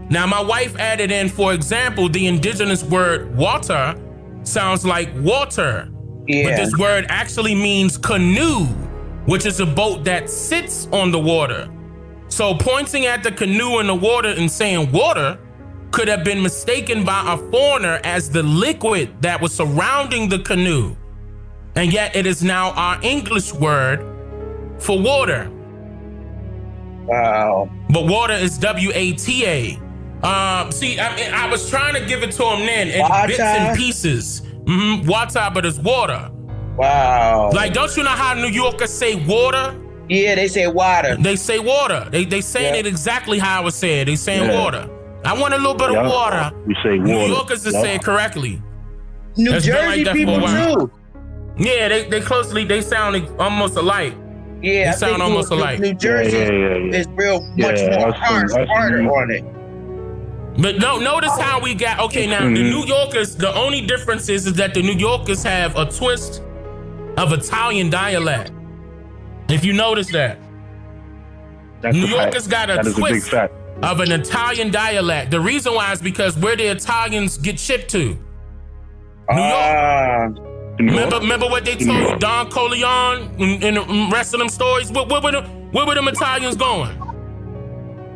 Now, my wife added in, for example, the indigenous word water sounds like water, but this word actually means canoe, which is a boat that sits on the water. So pointing at the canoe in the water and saying water could have been mistaken by a foreigner as the liquid that was surrounding the canoe. And yet it is now our English word for water. Wow. But water is W-A-T-A. See, I was trying to give it to him then in bits and pieces. Water, but it's water. Wow. Like, don't you know how New Yorkers say water? Yeah, they say water. They say water. They saying it exactly how I was saying. They saying water. I want a little bit of water. We say water. New Yorkers just say it correctly. New It's been Jersey like that for a people while. too. Yeah, they sound almost alike. Yeah, They sound almost alike. New Jersey is real much more harder on it. But no, notice how we got, okay, now the New Yorkers, the only difference is that the New Yorkers have a twist of Italian dialect. If you notice that. New Yorkers got a twist of an Italian dialect. The reason why is because where the Italians get shipped to. New York. Remember what they told you, Don Corleone and the rest of them stories? Where were them Italians going?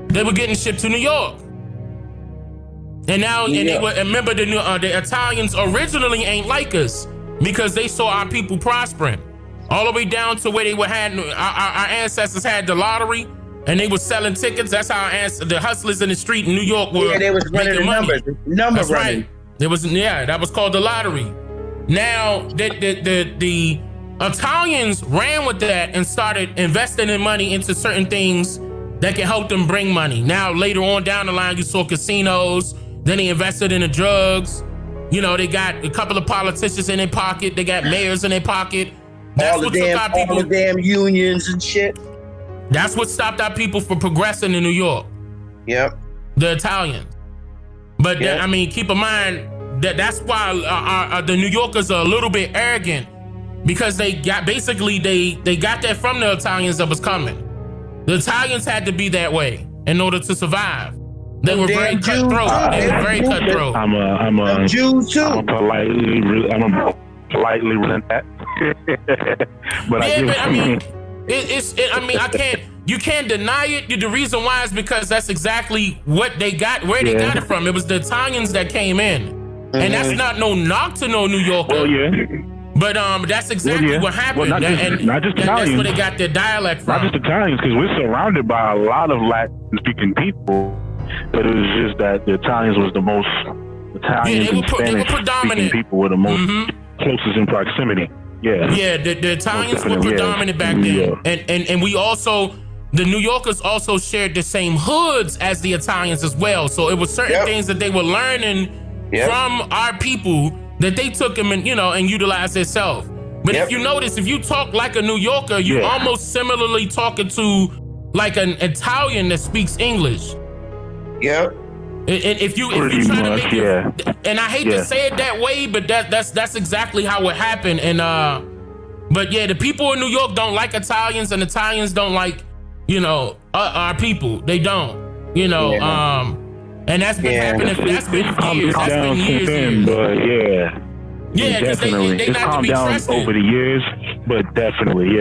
They were getting shipped to New York. And now, and remember the Italians originally ain't like us because they saw our people prospering all the way down to where they were our ancestors had the lottery and they were selling tickets. That's how the hustlers in the street in New York were. Yeah, they was running the numbers. That's running. Right. There was that was called the lottery. Now the Italians ran with that and started investing in money into certain things that can help them bring money. Now later on down the line, you saw casinos. Then they invested in the drugs. You know, they got a couple of politicians in their pocket. They got mayors in their pocket. That's what took our people. All the damn unions and shit. That's what stopped our people from progressing in New York. Yep. The Italians. But keep in mind that's why the New Yorkers are a little bit arrogant because they got they got that from the Italians that was coming. The Italians had to be that way in order to survive. They were very cutthroat. I'm a Jews too. I'm a politely resent that. But I can't. You can't deny it. The reason why is because that's exactly what they got, where they got it from. It was the Italians that came in, and that's not no knock to no New Yorker. Well, yeah. But that's exactly what happened. Well, not just Italians. That's where they got their dialect from. Not just Italians, because we're surrounded by a lot of Latin-speaking people. But it was just that the Italians was the most Italians and Spanish-speaking people were the most closest in proximity. Yeah, the Italians were predominant back then, and we also, the New Yorkers also shared the same hoods as the Italians as well. So it was certain things that they were learning from our people that they took them and and utilized themselves. But if you notice, if you talk like a New Yorker, you almost similarly talking to like an Italian that speaks English. Yep. If you try to make it, and I hate to say it that way, but that's exactly how it happened. And but the people in New York don't like Italians, and Italians don't like our people. They don't, and that's been happening. That's been years. That's been years. But because they not to be trusted over the years. But definitely,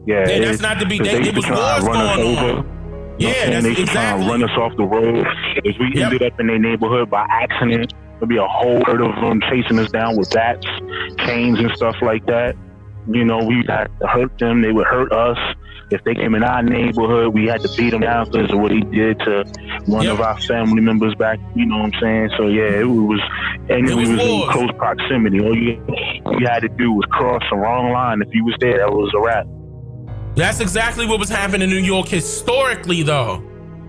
that's not to be. It was wars going on. Yeah, that's they trying to run us off the road. If we ended up in their neighborhood by accident, there'd be a whole herd of them chasing us down with bats, canes, and stuff like that. We had to hurt them. They would hurt us. If they came in our neighborhood, we had to beat them down because of what he did to one of our family members back. You know what I'm saying? So it was in close proximity. All you had to do was cross the wrong line. If you was there, that was a wrap. That's exactly what was happening in New York historically, though,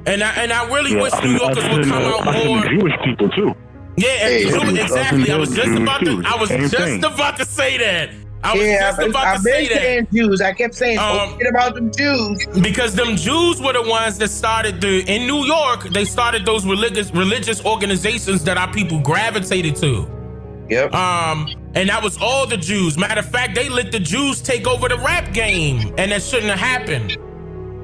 and I really wish New Yorkers would come out more. Jewish people too. Yeah, exactly. I was just about to say that. I saying Jews. I kept saying forget about them Jews because them Jews were the ones that started in New York. They started those religious organizations that our people gravitated to. Yep. And that was all the Jews. Matter of fact, they let the Jews take over the rap game, and that shouldn't have happened.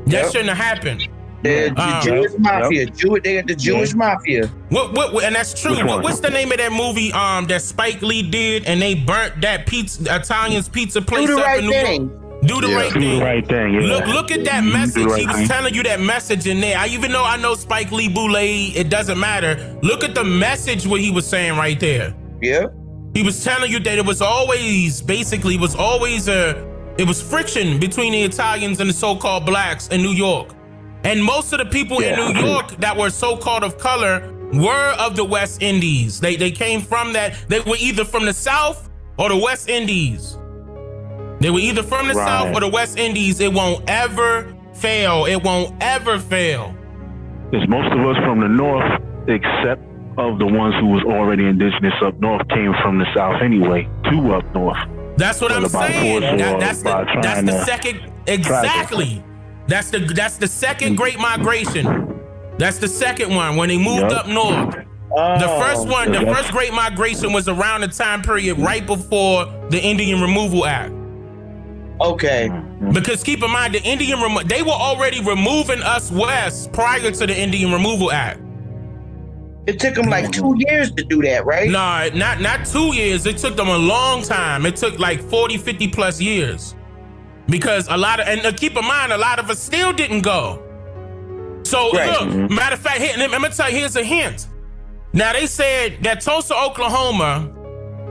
That shouldn't have happened. The Jewish mafia. The Jewish mafia. What? And that's true. What's the name of that movie that Spike Lee did, and they burnt that Italian's pizza place up in New York? Do the right Do thing. the right thing. Yeah. Look at that Do the message. right He was thing. telling you that message in there. Even though I know Spike Lee Boulay, it doesn't matter. Look at the message what he was saying right there. Yeah. He was telling you that it was always friction between the Italians and the so-called blacks in New York. And most of the people in New York that were so-called of color were of the West Indies. They came from that. They were either from the South or the West Indies. They were either from the South or the West Indies. It won't ever fail. It won't ever fail. Because most of us from the North, except of the ones who was already indigenous up north, came from the South anyway, to up north. That's what I'm saying. That's the second. Exactly. That's the second Great Migration. That's the second one when they moved up north. The first Great Migration was around the time period right before the Indian Removal Act. Okay. Because keep in mind, they were already removing us west prior to the Indian Removal Act. It took them like 2 years to do that, right? No, not 2 years. It took them a long time. It took like 40, 50 plus years. Because keep in mind, a lot of us still didn't go. So look, matter of fact, let me tell you, here's a hint. Now they said that Tulsa, Oklahoma,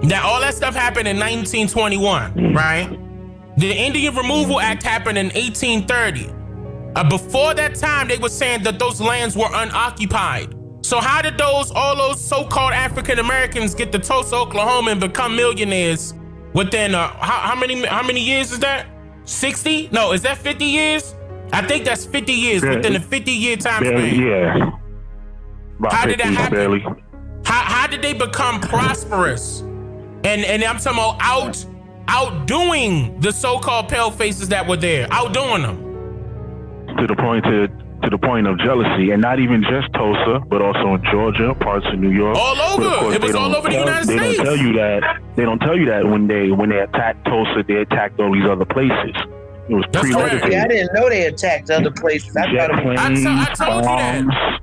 that all that stuff happened in 1921, right? The Indian Removal Act happened in 1830. Before that time, they were saying that those lands were unoccupied. So how did all those so-called African Americans get to Tulsa, Oklahoma, and become millionaires within how many years is that? 60? No, is that 50 years? I think that's 50 years within a 50-year time span. Yeah. How did that happen? Barely. How did they become prosperous? And I'm talking about outdoing the so-called pale faces that were there, outdoing them. To the point of jealousy, and not even just Tulsa, but also in Georgia, parts of New York. All over. It was all over the United States. They don't tell you that. They don't tell you that when they attacked Tulsa, they attacked all these other places. It was premeditated. Yeah, I didn't know they attacked other places. I told you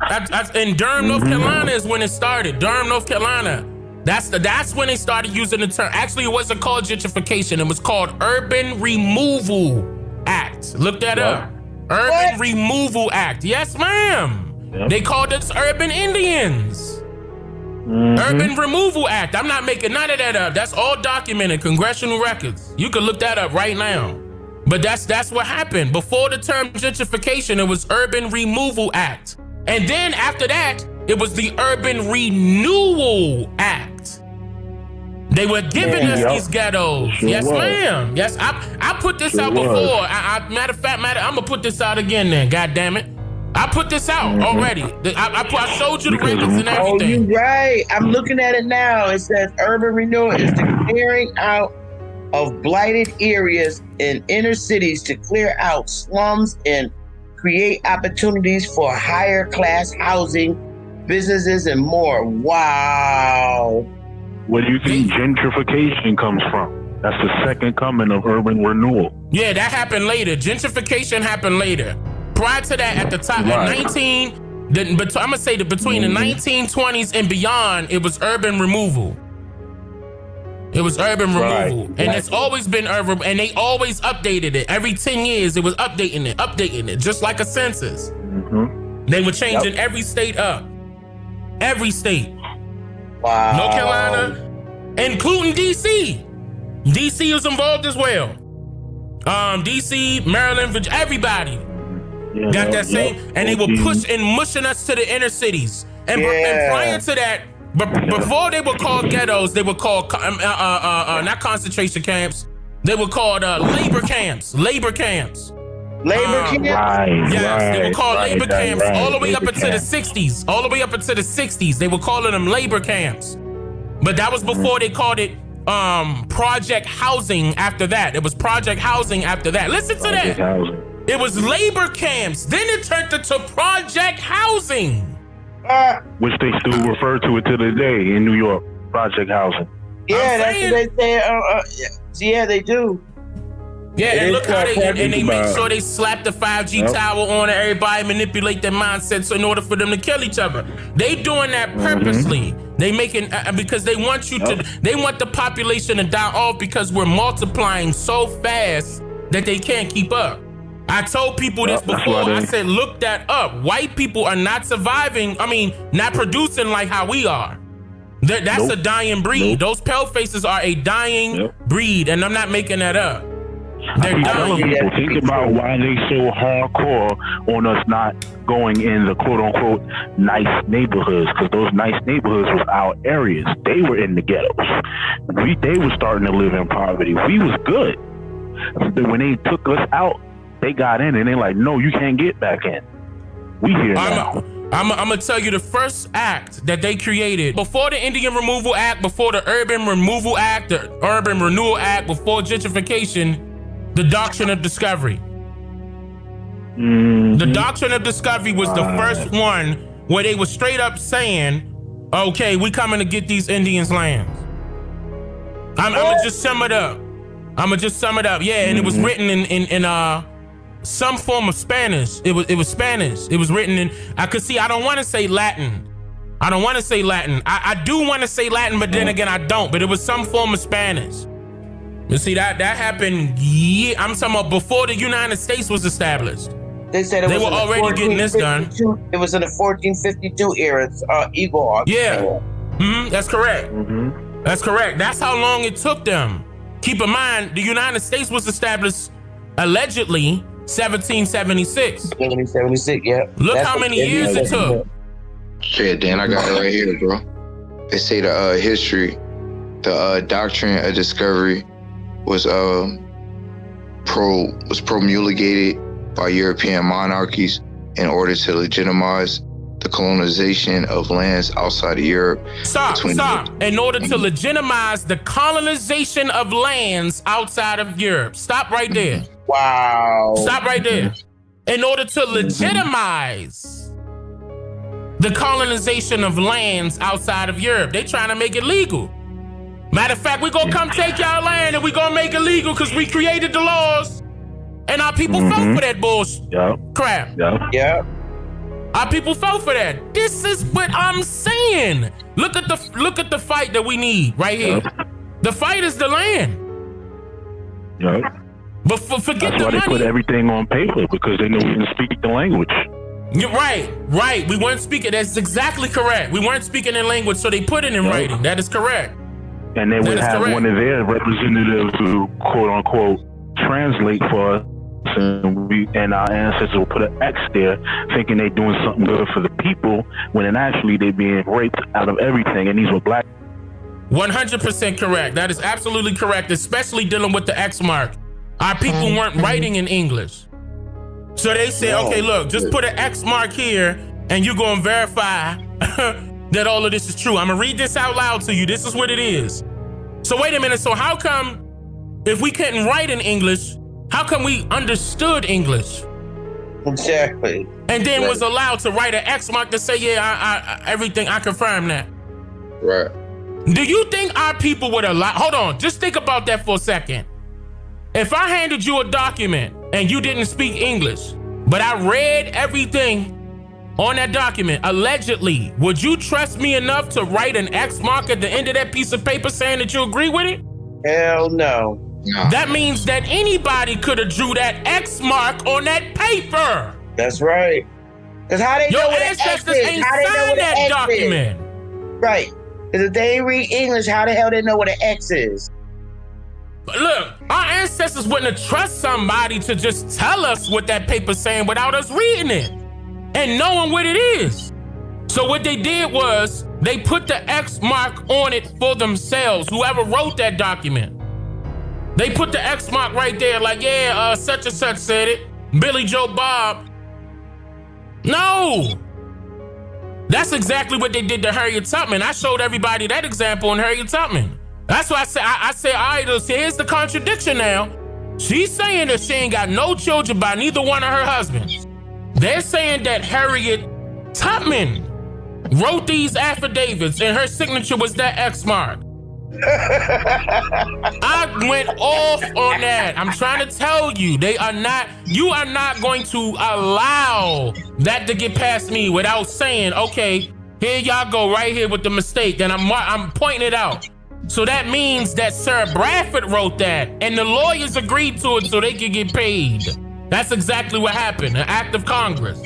that. In Durham, North Carolina is when it started. Durham, North Carolina. That's when they started using the term. Actually, it wasn't called gentrification. It was called Urban Removal Act. Look that up. Urban Removal Act. Yes, ma'am. Yep. They called us Urban Indians. Urban Removal Act. I'm not making none of that up. That's all documented, congressional records. You can look that up right now. But that's what happened. Before the term gentrification, it was Urban Removal Act. And then after that, it was the Urban Renewal Act. They were giving us these ghettos. Sure yes, ma'am. Yes, I put this out before. Matter of fact, I'm gonna put this out again then, God damn it. I put this out already. I showed you the records and everything. Oh, you're right. I'm looking at it now. It says urban renewal is the clearing out of blighted areas in inner cities to clear out slums and create opportunities for higher class housing, businesses, and more. Wow. Where do you think gentrification comes from? That's the second coming of urban renewal. Yeah, that happened later. Gentrification happened later. Prior to that, at the top, I'm gonna say that between the 1920s and beyond, it was urban removal. It was urban removal. And it's always been urban, and they always updated it. Every 10 years, it was updating it, just like a census. They were changing every state up. Every state. Wow. North Carolina, including DC. DC was involved as well. DC, Maryland, Virginia, everybody got that same, and they were mushing us to the inner cities. And prior to that, before they were called ghettos, they were called not concentration camps. They were called labor camps. Labor camps. Yes, they were called labor camps all the way up into the 60s. All the way up into the 60s, they were calling them labor camps. But that was before they called it project housing after that. It was project housing after that. Listen to that. It was labor camps. Then it turned into project housing. Which they still refer to it to this day in New York. Project housing. Yeah, that's what they say. Yeah, they do. Yeah, and look how they make sure they slap the 5G tower on everybody, manipulate their mindsets in order for them to kill each other. They doing that purposely. They making because they want you to. They want the population to die off because we're multiplying so fast that they can't keep up. I told people this before. I said, look that up. White people are not surviving. I mean, not producing like how we are. That's a dying breed. Those pale faces are a dying breed, and I'm not making that up. They're dying. People, think about why they so hardcore on us not going in the quote-unquote nice neighborhoods, because those nice neighborhoods was our areas. They were in the ghettos. They were starting to live in poverty. We was good. When they took us out, they got in, and they're like, no, you can't get back in. We here now. I'm gonna tell you the first act that they created before the Indian Removal Act, before the Urban Removal Act, the Urban Renewal Act, before gentrification, the Doctrine of Discovery. Mm-hmm. The Doctrine of Discovery was the first one where they were straight up saying, okay, we coming to get these Indians' lands. I'm gonna just sum it up. Yeah, and it was written in some form of Spanish. It was Spanish. It was written in, I don't want to say Latin. I do want to say Latin, but then again, I don't. But it was some form of Spanish. You see, that happened, I'm talking about before the United States was established. They said they were already getting this done. It was in the 1452 era, Eagle Hawk. Yeah, that's correct. Mm-hmm. That's correct. That's how long it took them. Keep in mind, the United States was established allegedly 1776. 1776, yeah. Look how many years it took. Yeah, Dan, I got it right here, bro. They say the history, the Doctrine of Discovery was promulgated by European monarchies in order to legitimize the colonization of lands outside of Europe. Stop. In order to legitimize the colonization of lands outside of Europe. Stop right there. Wow. Stop right there. In order to legitimize the colonization of lands outside of Europe. They trying to make it legal. Matter of fact, we gonna come take y'all land and we gonna make it legal because we created the laws. And our people fell for that bullshit crap. Yeah. Our people fell for that. This is what I'm saying. Look at the fight that we need right here. The fight is the land. But forget That's the why money. they put everything on paper, because they know we can speak the language. You're right. We weren't speaking. That's exactly correct. We weren't speaking in language, so they put it in writing. That is correct. And they would have one of their representatives who, quote unquote, translate for us, and our ancestors will put an X there, thinking they're doing something good for the people, when actually they're being raped out of everything. And these were black. 100% correct. That is absolutely correct, especially dealing with the X mark. Our people weren't writing in English. So they said, okay, look, just put an X mark here and you're going to verify that all of this is true. I'm going to read this out loud to you. This is what it is. So wait a minute. So how come if we couldn't write in English, how come we understood English? Exactly. And then was allowed to write an X mark to say, yeah, everything, I confirm that. Right. Do you think our people would allow, hold on, just think about that for a second. If I handed you a document and you didn't speak English, but I read everything on that document, allegedly, would you trust me enough to write an X mark at the end of that piece of paper saying that you agree with it? Hell no. That means that anybody could have drew that X mark on that paper. That's right. Because how they know what your an X ancestors is? ain't How they know signed what that an X document. is? Right. Because if they ain't read English, how the hell they know what an X is? But look, our ancestors wouldn't have trust somebody to just tell us what that paper's saying without us reading it and knowing what it is. So what they did was they put the X mark on it for themselves, whoever wrote that document. They put the X mark right there like, such and such said it. Billy Joe Bob. No. That's exactly what they did to Harriet Tubman. I showed everybody that example in Harriet Tubman. That's why I say, all right, here's the contradiction now. She's saying that she ain't got no children by neither one of her husbands. They're saying that Harriet Tubman wrote these affidavits and her signature was that X mark. I went off on that. I'm trying to tell you, you are not going to allow that to get past me without saying, okay, here y'all go right here with the mistake. And I'm pointing it out. So that means that Sir Bradford wrote that, and the lawyers agreed to it so they could get paid. That's exactly what happened, an act of Congress.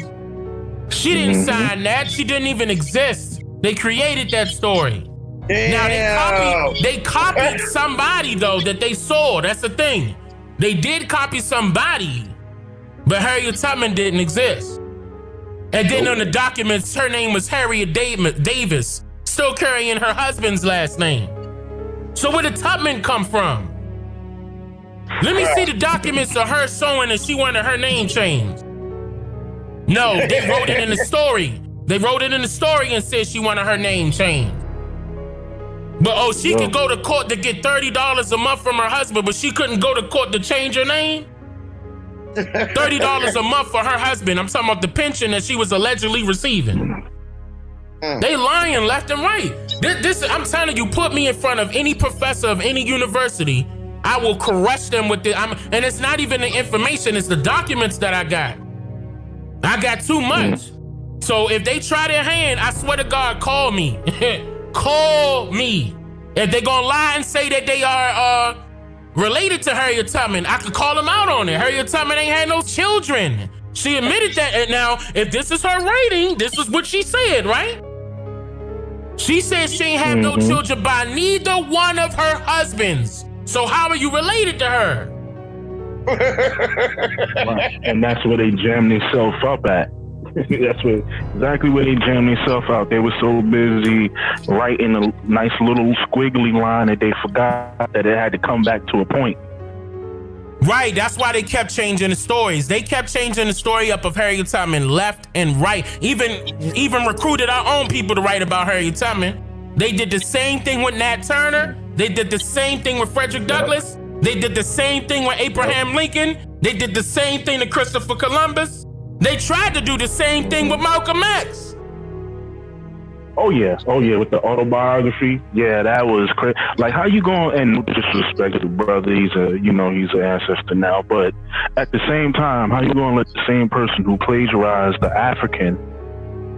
She didn't sign that. She didn't even exist. They created that story. Damn. Now they copied somebody though that they saw. That's the thing. They did copy somebody, but Harriet Tubman didn't exist. And then on the documents, her name was Harriet Davis, still carrying her husband's last name. So where did Tubman come from? Let me see the documents of her showing that she wanted her name changed. No, they wrote it in the story. They wrote it in the story and said she wanted her name changed. But she could go to court to get $30 a month from her husband, but she couldn't go to court to change her name? $30 a month for her husband. I'm talking about the pension that she was allegedly receiving. They lying left and right. This I'm telling you, put me in front of any professor of any university, I will crush them with it. And it's not even the information, it's the documents that I got. I got too much. So if they try their hand, I swear to God, call me. Call me. If they gonna lie and say that they are related to Harriet Tubman, I could call them out on it. Harriet Tubman ain't had no children. She admitted that. And now, if this is her writing, this is what she said, right? She said she ain't have no children by neither one of her husbands. So how are you related to her? And that's where they jammed themselves up at. That's exactly where they jammed themselves out. They were so busy writing a nice little squiggly line that they forgot that it had to come back to a point. Right, that's why they kept changing the stories. They kept changing the story up of Harriet Tubman left and right. Even recruited our own people to write about Harriet Tubman. They did the same thing with Nat Turner. They did the same thing with Frederick Douglass. They did the same thing with Abraham Lincoln. They did the same thing to Christopher Columbus. They tried to do the same thing with Malcolm X. Oh yeah, with the autobiography. Yeah, that was crazy. Like, how you going, and no disrespect to the brother, he's an ancestor now, but at the same time, how you going to let the same person who plagiarized the African,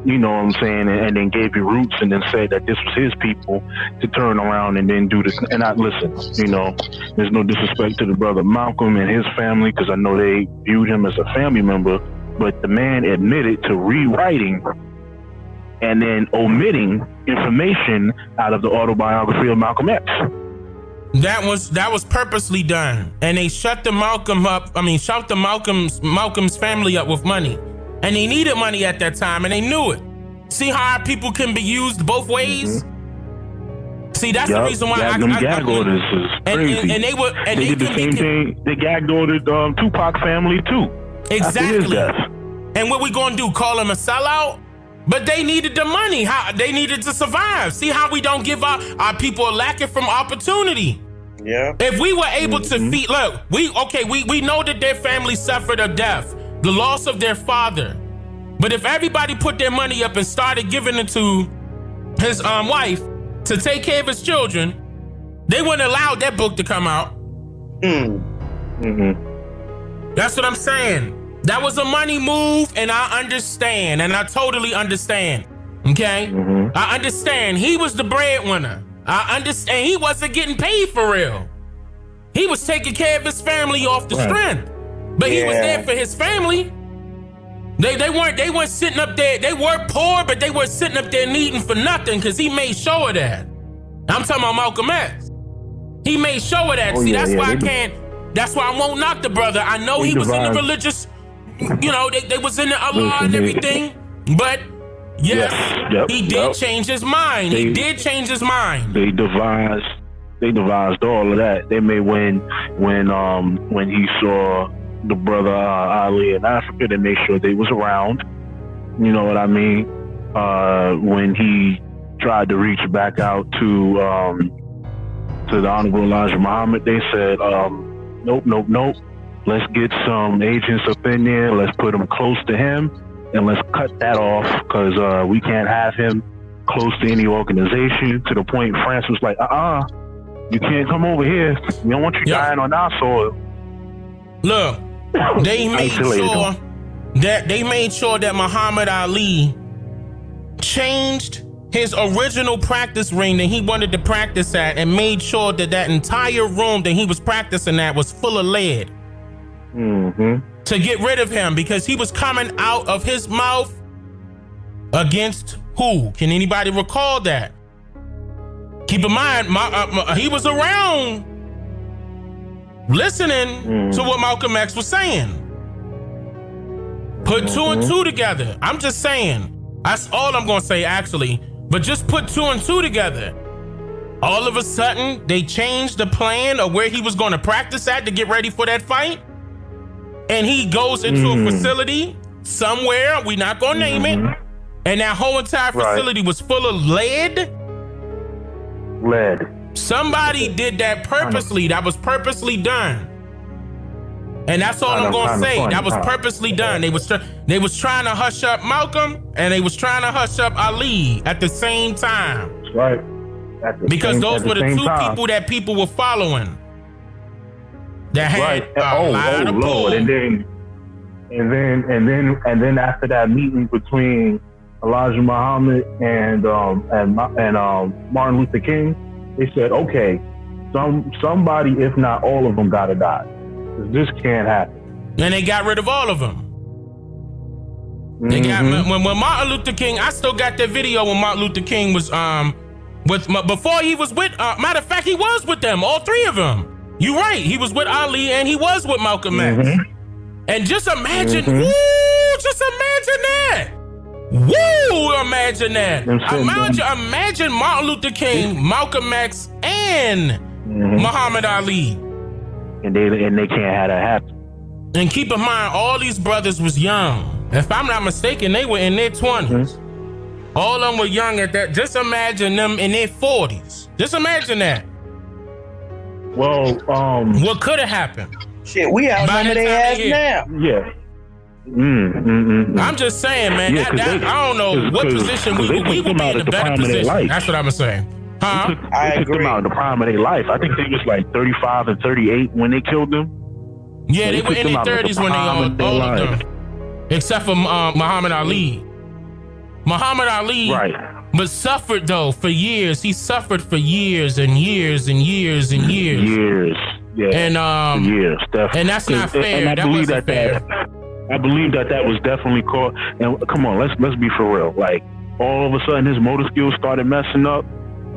you know what I'm saying, and then gave you roots and then said that this was his people, to turn around and then do this and not listen? You know, there's no disrespect to the brother Malcolm and his family, because I know they viewed him as a family member, but the man admitted to rewriting and then omitting information out of the autobiography of Malcolm X. That was purposely done, and they shut the Malcolm's family up with money, and they needed money at that time, and they knew it. See how our people can be used both ways. See, that's the reason why gag orders is crazy. And they did the same thing. They gag ordered Tupac family too. Exactly. And what we gonna do? Call him a sellout? But they needed the money. They needed to survive. See how we don't give our people are lacking from opportunity. Yeah. If we were able to feed, look, we know that their family suffered a death, the loss of their father. But if everybody put their money up and started giving it to his wife to take care of his children, they wouldn't allow that book to come out. That's what I'm saying. That was a money move, and I understand, and I totally understand. Okay? I understand. He was the breadwinner. I understand. He wasn't getting paid for real. He was taking care of his family off the strength. But he was there for his family. They weren't sitting up there. They were poor, but they weren't sitting up there needing for nothing, because he made sure of that. I'm talking about Malcolm X. He made sure of that. That's why I won't knock the brother. I know he was in the religious, they was in the Allah and everything, but yes, he did change his mind. He did change his mind. They devised all of that. They made when he saw the brother Ali in Africa, they made sure they was around. You know what I mean? When he tried to reach back out to the Honorable Elijah Muhammad, they said, nope. Let's get some agents up in there. Let's put them close to him, and let's cut that off, because we can't have him close to any organization. To the point France was like, you can't come over here. We don't want you dying on our soil. Look, they made sure that Muhammad Ali changed his original practice ring that he wanted to practice at and made sure that that entire room that he was practicing at was full of lead. To get rid of him because he was coming out of his mouth against who? Can anybody recall that? Keep in mind, he was around listening to what Malcolm X was saying. Put two and two together. I'm just saying. That's all I'm going to say, actually. But just put two and two together. All of a sudden, they changed the plan of where he was going to practice at to get ready for that fight. And he goes into a facility somewhere, we're not going to name it. And that whole entire facility was full of lead. Somebody did that purposely. That was purposely done. And that's all I'm going to say. That was purposely done. They was trying to hush up Malcolm and they was trying to hush up Ali at the same time. That's right. Because those were the two people that people were following. That had a lot of Lord. And then after that meeting between Elijah Muhammad and Martin Luther King, they said, okay, somebody, if not all of them, gotta die. This can't happen. And they got rid of all of them. They got when Martin Luther King. I still got that video when Martin Luther King was before he was with. Matter of fact, he was with them, all three of them. You're right. He was with Ali and he was with Malcolm X. And just imagine, just imagine that. Imagine that. Imagine Martin Luther King, Malcolm X, and Muhammad Ali. And they can't have that happen. And keep in mind, all these brothers was young. If I'm not mistaken, they were in their 20s. All of them were young at that. Just imagine them in their 40s. Just imagine that. Well, what could have happened? Shit, we outnumber their ass now. Yeah. I'm just saying, man. I don't know what position we would be in a better position. That's what I'm saying. Huh? They took them out in the prime of their life. I think they was like 35 and 38 when they killed them. Yeah, they were in their 30s when all of them. Except for Muhammad Ali. Muhammad Ali but suffered though for years. He suffered for years and years and years and years. Yeah. And years, definitely. And that's not fair. And I believe wasn't fair. I believe that was definitely caught. And come on, let's be for real. Like all of a sudden his motor skills started messing up.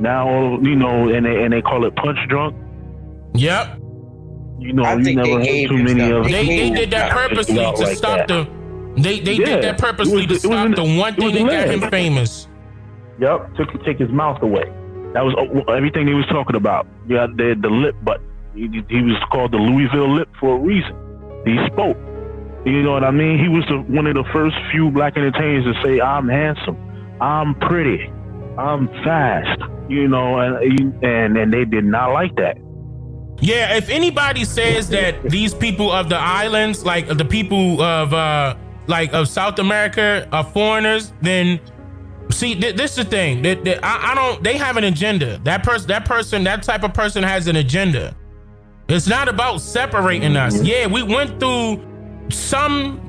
Now and they call it punch drunk. Yep. You never heard too many of them. They did that purposely to stop the. They did that purposely to stop the one thing that got him famous. Yep, take his mouth away. That was everything he was talking about. Yeah, the lip button. He was called the Louisville Lip for a reason. He spoke. You know what I mean? He was one of the first few black entertainers to say, "I'm handsome, I'm pretty, I'm fast." And they did not like that. Yeah, if anybody says that these people of the islands, like the people of South America, are foreigners, then see, this is the thing. They have an agenda. That type of person has an agenda. It's not about separating us. Yeah, we went through some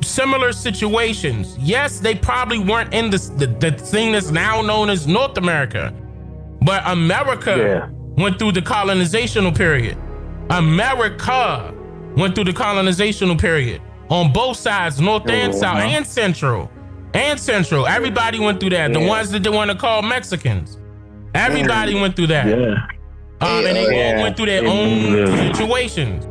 similar situations. Yes, they probably weren't in the thing that's now known as North America, but America went through the colonizational period. America went through the colonizational period on both sides, North and South, and Central. Everybody went through that. The ones that they want to call Mexicans. Everybody went through that. And they all went through their own situations.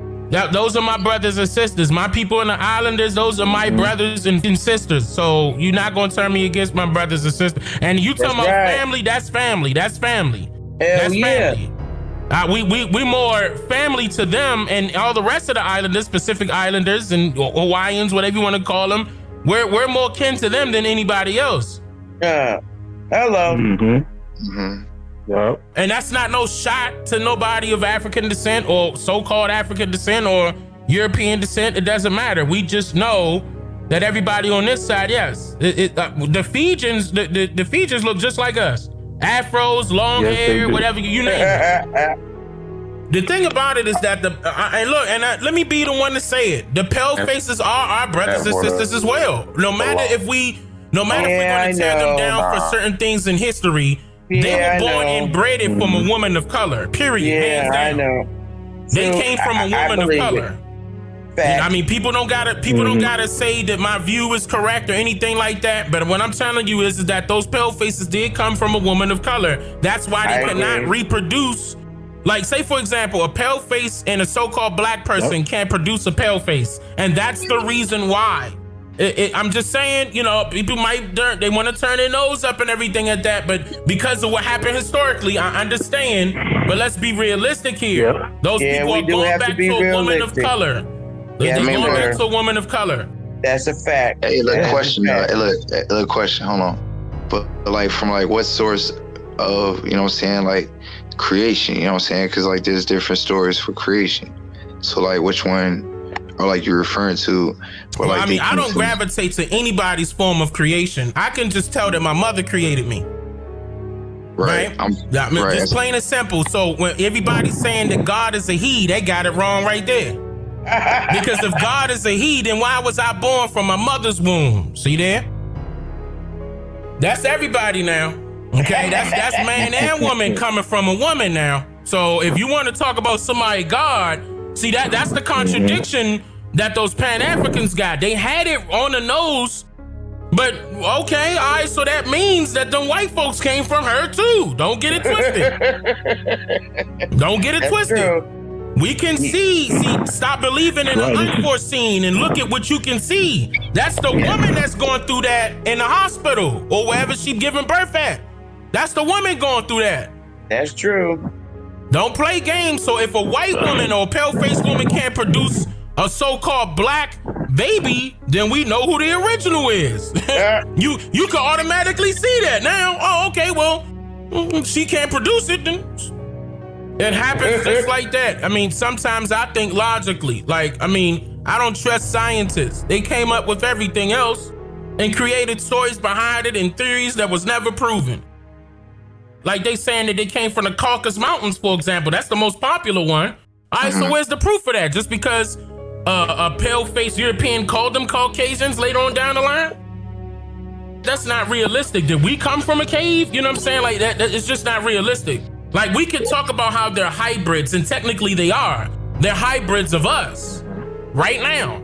Those are my brothers and sisters. My people in the islanders, those are my brothers and sisters. So you're not going to turn me against my brothers and sisters. And you talking about family, that's family. That's family. That's family. We more family to them and all the rest of the islanders, Pacific Islanders and Hawaiians, whatever you want to call them. We're more kin to them than anybody else. Hello. Yep. And that's not no shot to nobody of African descent or so-called African descent or European descent. It doesn't matter. We just know that everybody on this side, yes. The Fijians, the Fijians look just like us. Afros, long hair, whatever you name it. The thing about it is that let me be the one to say it. The pale faces are our brothers and sisters as well. No matter No matter if we're going to tear them down for certain things in history, they were born and bred from a woman of color. Period. Yeah, hands down. I know. They So, came from a woman of color. Fact. I mean, people don't gotta say that my view is correct or anything like that. But what I'm telling you is that those pale faces did come from a woman of color. That's why they cannot reproduce. Like, say for example, a pale face and a so-called black person can't produce a pale face, and that's the reason why. I'm just saying, you know, people they want to turn their nose up and everything at that, but because of what happened historically, I understand. But let's be realistic here. Yeah. Those people are going back to a woman of color. Yeah, They're going back to a woman of color. That's a fact. Hey, look, That's question. a fact. Look, question. Hold on. But like, from like, what source of, you know what I'm saying, like creation? You know what I'm saying? Because like, there's different stories for creation. So like, which one are like you're referring to? Well, I mean, I don't gravitate to anybody's form of creation. I can just tell that my mother created me. Right? Just plain and simple. So when everybody's saying that God is a he, they got it wrong right there. Because if God is a he, then why was I born from my mother's womb? See there? That's everybody now. Okay, that's man and woman coming from a woman now. So if you want to talk about somebody God, see that's the contradiction that those Pan-Africans got. They had it on the nose, but okay, all right, so that means that the white folks came from her too. Don't get it twisted. Don't get it twisted. True. We can see, stop believing in the unforeseen and look at what you can see. That's the woman that's going through that in the hospital or wherever she's giving birth at. That's the woman going through that. That's true. Don't play games. So if a white woman or a pale-faced woman can't produce a so-called black baby, then we know who the original is. You can automatically see that now. Oh, okay, well, she can't produce it, then it happens just like that. I mean, sometimes I think logically. Like, I mean, I don't trust scientists. They came up with everything else and created stories behind it and theories that was never proven. Like they saying that they came from the Caucasus Mountains, for example. That's the most popular one. All right, so where's the proof of that? Just because a pale-faced European called them Caucasians later on down the line? That's not realistic. Did we come from a cave? You know what I'm saying? Like that it's just not realistic. Like, we could talk about how they're hybrids, and technically they are. They're hybrids of us right now.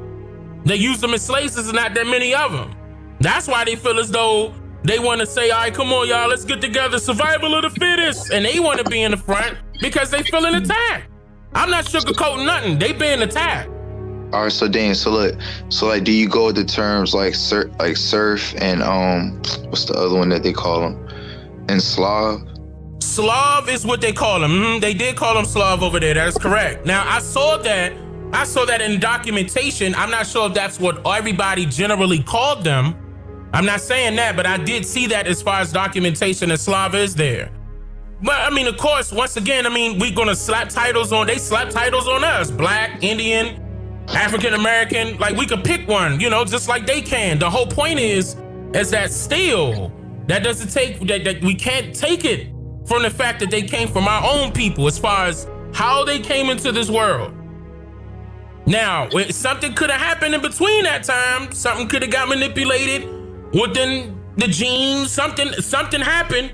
They use them as slaves, there's not that many of them. That's why they feel as though they want to say, all right, come on, y'all, let's get together, survival of the fittest. And they want to be in the front because they feeling attacked. I'm not sugarcoating nothing. They being attacked. All right, so Dane, so look, so like, do you go with the terms like surf and what's the other one that they call them? And Slav? Slav is what they call them. They did call them Slav over there. That is correct. Now, I saw that in documentation. I'm not sure if that's what everybody generally called them. I'm not saying that, but I did see that as far as documentation that Slav is there. But I mean, of course, once again, I mean, we're gonna slap titles on. They slap titles on us: Black, Indian, African American. Like, we could pick one, you know, just like they can. The whole point is that still that doesn't take that we can't take it from the fact that they came from our own people as far as how they came into this world. Now, something could have happened in between that time. Something could have got manipulated within the genes. Something happened.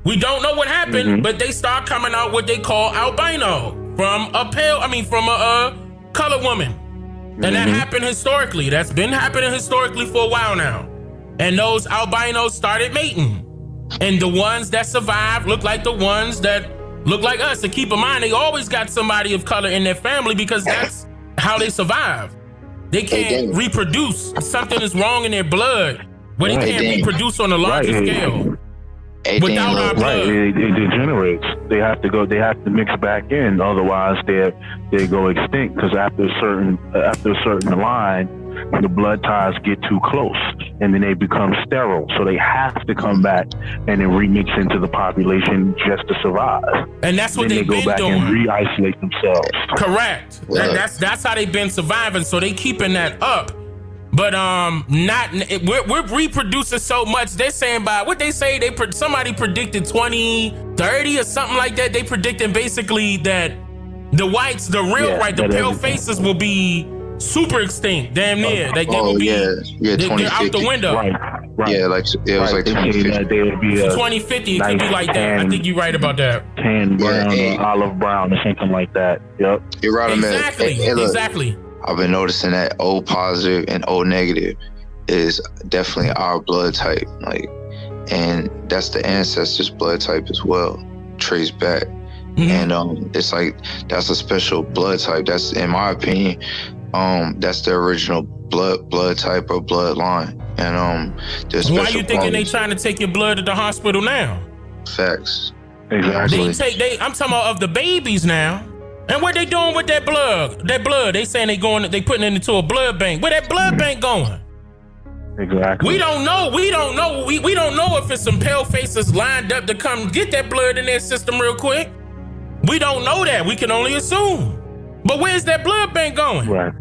We don't know what happened, but they start coming out what they call albino from a colored woman. And that happened historically. That's been happening historically for a while now. And those albinos started mating. And the ones that survive look like the ones that look like us. And keep in mind, they always got somebody of color in their family because that's how they survive. They can't reproduce. Something is wrong in their blood, but they can't reproduce on a larger scale. Without our blood. It degenerates. They have to mix back in, otherwise they go extinct. Because after a certain line, the blood ties get too close, and then they become sterile. So they have to come back and then remix into the population just to survive. And that's what they've been doing. They go back and re-isolate themselves. Correct. That's how they've been surviving. So they keeping that up. But we're reproducing so much. They're saying by what they say, somebody predicted 2030 or something like that. They predicting basically that the whites, the pale faces will be super extinct, damn near. They're out the window. Right. Yeah, like it was like They say 2050. that there would be a 2050, it could be nice like that. I think you're right about that. tan brown Yeah, or olive brown or something like that. Yep. You're right, Exactly, man. Look, exactly. I've been noticing that O positive and O negative is definitely our blood type, like, and that's the ancestors' blood type as well, traced back. Mhm. And it's like that's a special blood type. That's, in my opinion, that's the original blood type or bloodline. And there's Why special you thinking they qualities. trying to take your blood to the hospital now? Facts. Exactly. I'm talking about of the babies now. And what they doing with that blood? That blood, they saying they putting it into a blood bank. Where that blood bank going? Exactly. We don't know. We don't know if it's some pale faces lined up to come get that blood in their system real quick. We don't know that. We can only assume. But where's that blood bank going? Right.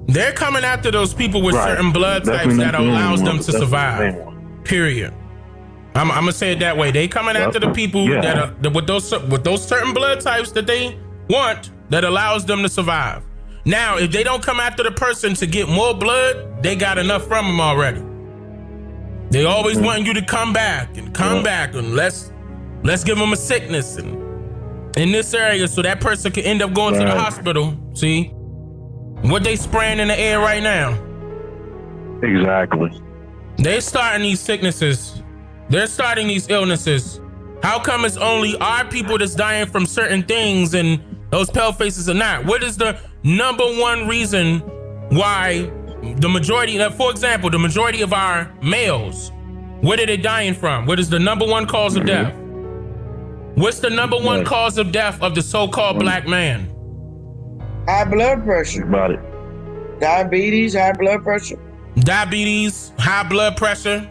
They're coming after those people with Right. certain blood Definitely types that not the only allows one, them but to definitely survive. the main one. Period. I'm gonna say it that way. They coming after the people Yeah. that are with those certain blood types that they want that allows them to survive. Now, if they don't come after the person to get more blood, they got enough from them already. They always wanting you to come back and let's give them a sickness and in this area so that person can end up going to the Right. hospital. See what they spraying in the air right now. Exactly. They're starting these sicknesses. They're starting these illnesses. How come it's only our people that's dying from certain things and those pale faces are not? What is the number one reason why the majority, for example, the majority of our males, what are they dying from? What is the number one cause of death? What's the number one cause of death of the so-called black man? High blood pressure, About it. diabetes, high blood pressure. Diabetes, high blood pressure.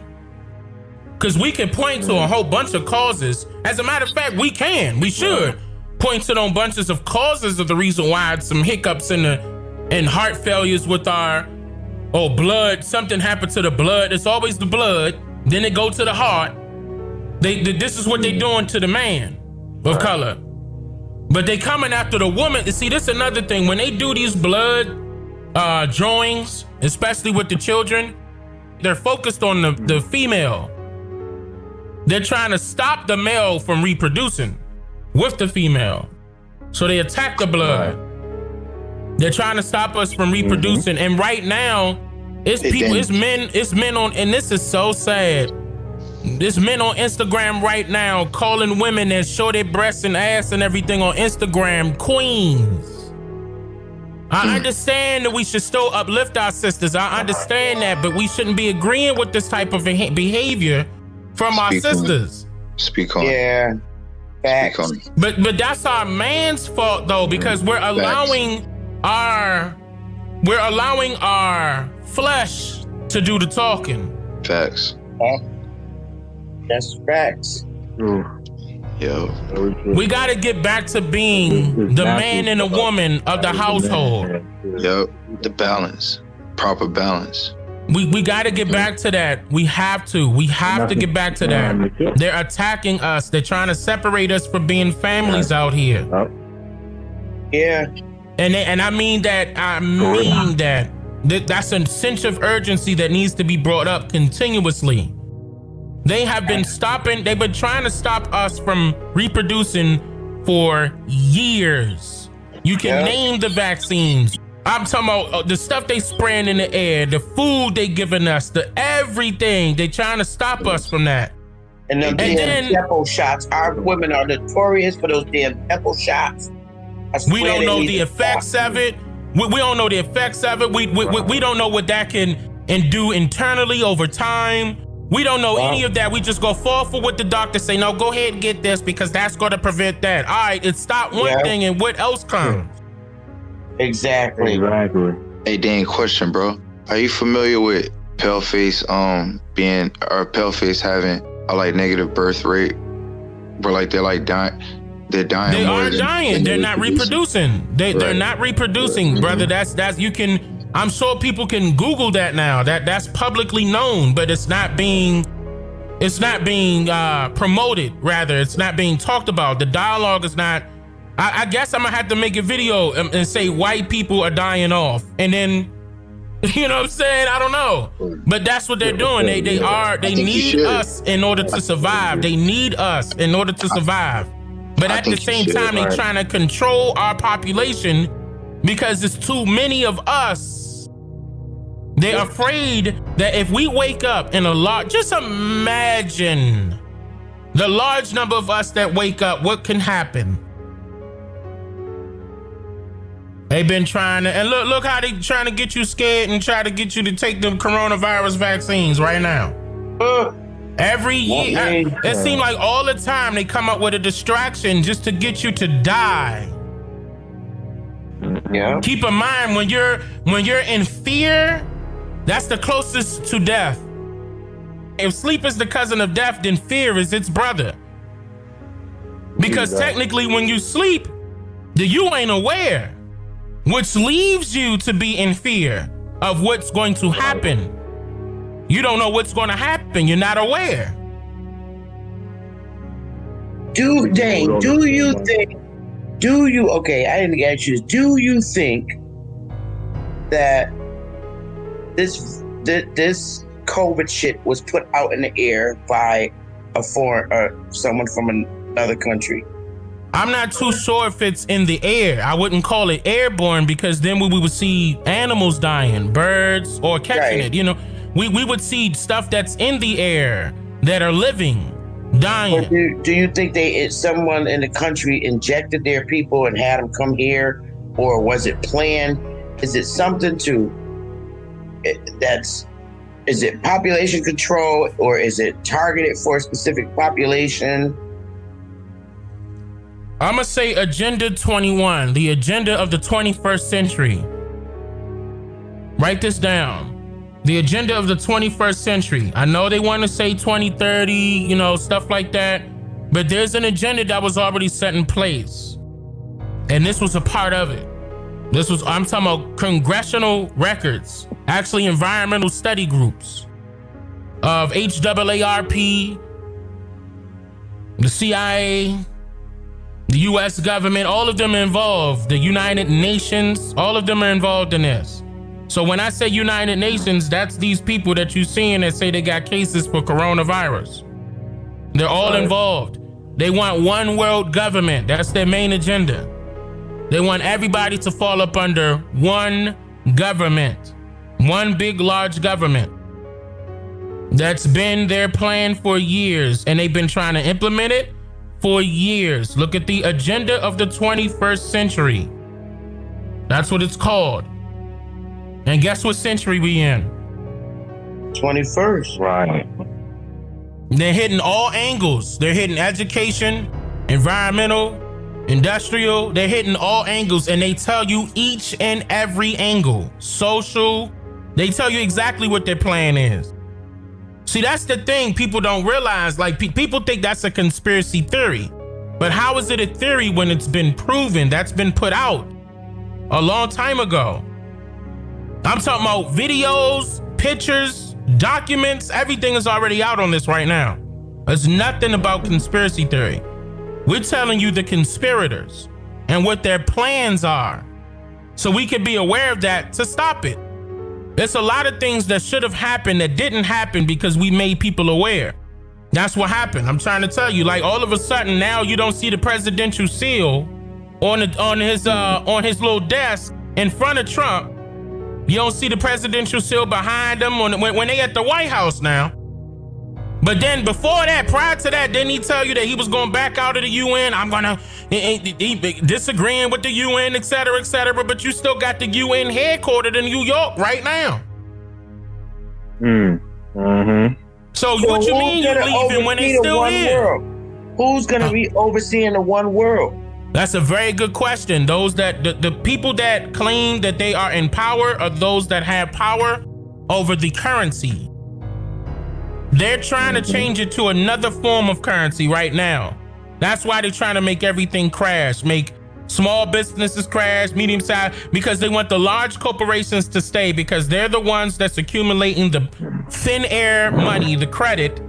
Because we can point to a whole bunch of causes. As a matter of fact, we should point to those bunches of causes of the reason why some hiccups and heart failures with our blood. Something happened to the blood. It's always the blood. Then it go to the heart. This is what they doing to the man of color. But they coming after the woman. See, this is another thing. When they do these blood drawings, especially with the children, they're focused on the female. They're trying to stop the male from reproducing with the female. So they attack the blood. They're trying to stop us from reproducing. And right now, it's men on, and this is so sad. There's men on Instagram right now calling women that show their breasts and ass and everything on Instagram queens. I understand that we should still uplift our sisters. I understand that, but we shouldn't be agreeing with this type of behavior from our sisters. Speak on. Yeah. Facts. Speak on. But that's our man's fault though, because we're allowing our flesh to do the talking. Facts. That's facts. Yo. We got to get back to being the man and the woman of the household. Yep. The balance. Proper balance. We got to get back to that. We have to get back to that. They're attacking us. They're trying to separate us from being families out here. Yeah. And I mean that. That's a sense of urgency that needs to be brought up continuously. They have been they've been trying to stop us from reproducing for years. You can name the vaccines. I'm talking about the stuff they spraying in the air, the food they giving us, the everything. They trying to stop us from that. And them damn pepper shots. Our women are notorious for those damn pepper shots. We don't know the effects of it. We don't know the effects of it. We don't know what that can do internally over time. We don't know any of that. We just go fall for what the doctor say. No, go ahead and get this because that's going to prevent that. All right, it stopped one thing and what else comes? Exactly. Hey, Dane, question, bro. Are you familiar with paleface paleface having a negative birth rate? Where they're dying. They're dying. They more are dying. They're not reproducing. They're not reproducing, brother. That's you can. I'm sure people can Google that now. That's publicly known, but it's not being promoted. Rather, it's not being talked about. The dialogue is not. I guess I'm gonna have to make a video and say white people are dying off, and then You know what I'm saying? I don't know. But that's what they're doing. They need us in order to survive. They need us in order to survive. But at the same time, they're trying to control our population because it's too many of us. They're afraid that if we wake up in a lot, just imagine the large number of us that wake up, what can happen? They've been trying to, and look how they trying to get you scared and try to get you to take the coronavirus vaccines right now. Every year, it seems like all the time they come up with a distraction just to get you to die. Yeah. Keep in mind when you're in fear, that's the closest to death. If sleep is the cousin of death, then fear is its brother. Because technically when you sleep, you ain't aware, which leaves you to be in fear of what's going to happen. You don't know what's going to happen. You're not aware. Dane, okay, I didn't ask you, do you think that this COVID shit was put out in the air by someone from another country? I'm not too sure if it's in the air. I wouldn't call it airborne because then we would see animals dying, birds, or catching it. You know, we would see stuff that's in the air that are living, dying. But do you think someone in the country injected their people and had them come here, or was it planned? Is it something is it population control, or is it targeted for a specific population? I'm gonna say Agenda 21, the agenda of the 21st century. Write this down. The agenda of the 21st century. I know they want to say 2030, you know, stuff like that, but there's an agenda that was already set in place. And this was a part of it. I'm talking about congressional records, actually environmental study groups of HAARP, the CIA, the US government, all of them are involved. The United Nations, all of them are involved in this. So when I say United Nations, that's these people that you're seeing that say they got cases for coronavirus. They're all involved. They want one world government. That's their main agenda. They want everybody to fall up under one government, one big, large government. That's been their plan for years, and they've been trying to implement it for years. Look at the agenda of the 21st century. That's what it's called. And guess what century we in? 21st. Right. They're hitting all angles. They're hitting education, environmental, industrial. They're hitting all angles, and they tell you each and every angle. Social. They tell you exactly what their plan is. See, that's the thing people don't realize. Like, people think that's a conspiracy theory. But how is it a theory when it's been proven? That's been put out a long time ago. I'm talking about videos, pictures, documents. Everything is already out on this right now. There's nothing about conspiracy theory. We're telling you the conspirators and what their plans are, so we can be aware of that to stop it. There's a lot of things that should have happened that didn't happen because we made people aware. That's what happened. I'm trying to tell you, like, all of a sudden now you don't see the presidential seal on his little desk in front of Trump. You don't see the presidential seal behind him when they at the White House now. But then before that, prior to that, didn't he tell you that he was going back out of the UN? He disagreeing with the UN, et cetera, but you still got the UN headquartered in New York right now. So what you mean you leaving when they still here? Who's going to be overseeing the one world? That's a very good question. Those that the people that claim that they are in power are those that have power over the currency. They're trying to change it to another form of currency right now. That's why they're trying to make everything crash, make small businesses crash, medium size, because they want the large corporations to stay, because they're the ones that's accumulating the thin air money, the credit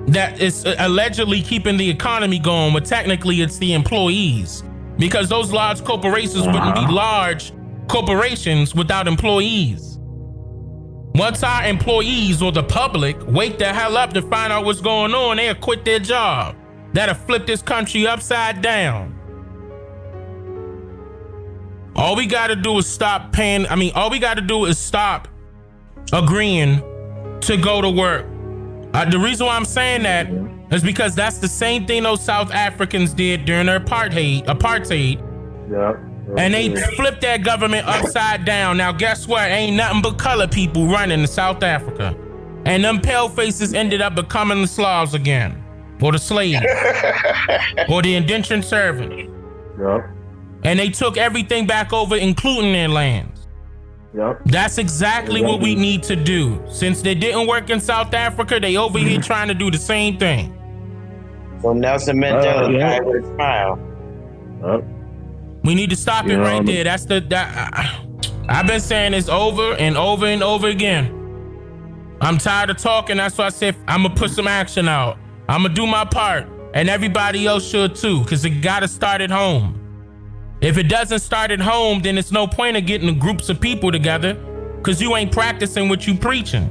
that is allegedly keeping the economy going, but technically it's the employees, because those large corporations wouldn't be large corporations without employees. Once our employees or the public wake the hell up to find out what's going on, they'll quit their job. That'll flip this country upside down. All we got to do is stop paying. All we got to do is stop agreeing to go to work. The reason why I'm saying that is because that's the same thing those South Africans did during their apartheid. Yeah. And they flipped that government upside down. Now, guess what? Ain't nothing but colored people running in South Africa. And them pale faces ended up becoming the Slavs again. Or the slaves. Or the indentured servants. Yep. And they took everything back over, including their lands. Yep. That's exactly what we need to do. Since they didn't work in South Africa, they over here trying to do the same thing. So Nelson Mandela died with a smile. Yep. We need to stop it right there. That's I've been saying this over and over and over again. I'm tired of talking. That's why I said I'm gonna put some action out. I'm gonna do my part, and everybody else should too, because it gotta start at home. If it doesn't start at home, then it's no point of getting groups of people together, because you ain't practicing what you preaching.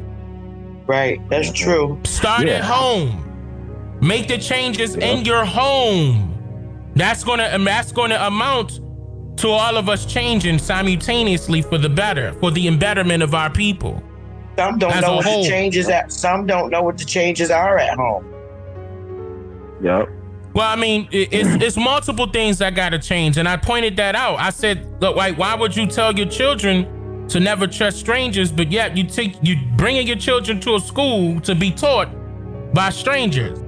Right, that's true. Start at home. Make the changes in your home. That's gonna amount to all of us changing simultaneously for the better, for the embetterment of our people. Some don't know what the changes at. Some don't know what the changes are at home. Yep. Well, it's multiple things that gotta change, and I pointed that out. I said, look, like, why would you tell your children to never trust strangers, but yet you bringing your children to a school to be taught by strangers?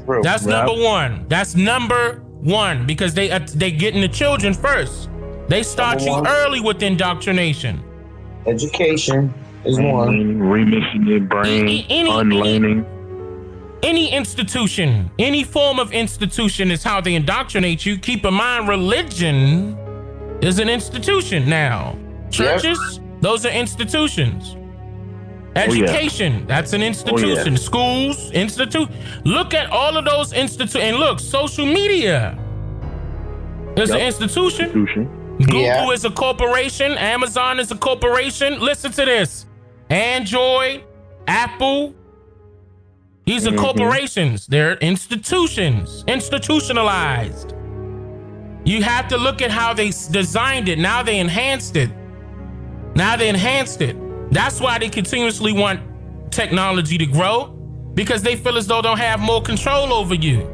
True. That's number one. That's number one, because they getting the children first. They start you early with indoctrination. Education is one. Remixing your brain, unlearning. Any institution, any form of institution is how they indoctrinate you. Keep in mind, religion is an institution now. Churches, those are institutions. Education, that's an institution. Schools, institute. Look at all of those institutions. And look, social media is an institution. Google is a corporation. Amazon is a corporation. Listen to this. Android, Apple, these are corporations. They're institutions, institutionalized. You have to look at how they designed it. Now they enhanced it. That's why they continuously want technology to grow, because they feel as though they don't have more control over you.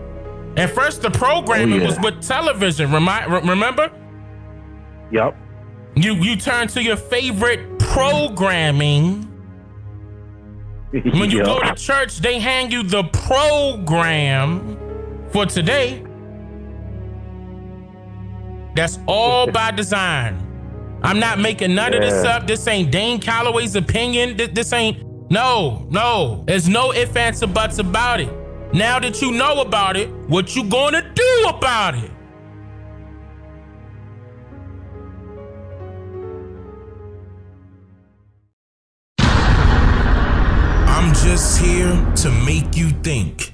At first, the programming was with television. Remember? Yep. You turn to your favorite programming. When you go to church, they hand you the program for today. That's all by design. I'm not making none of this up. This ain't Dane Calloway's opinion. This ain't, no. There's no ifs, ands, or buts about it. Now that you know about it, what you gonna do about it? I'm just here to make you think.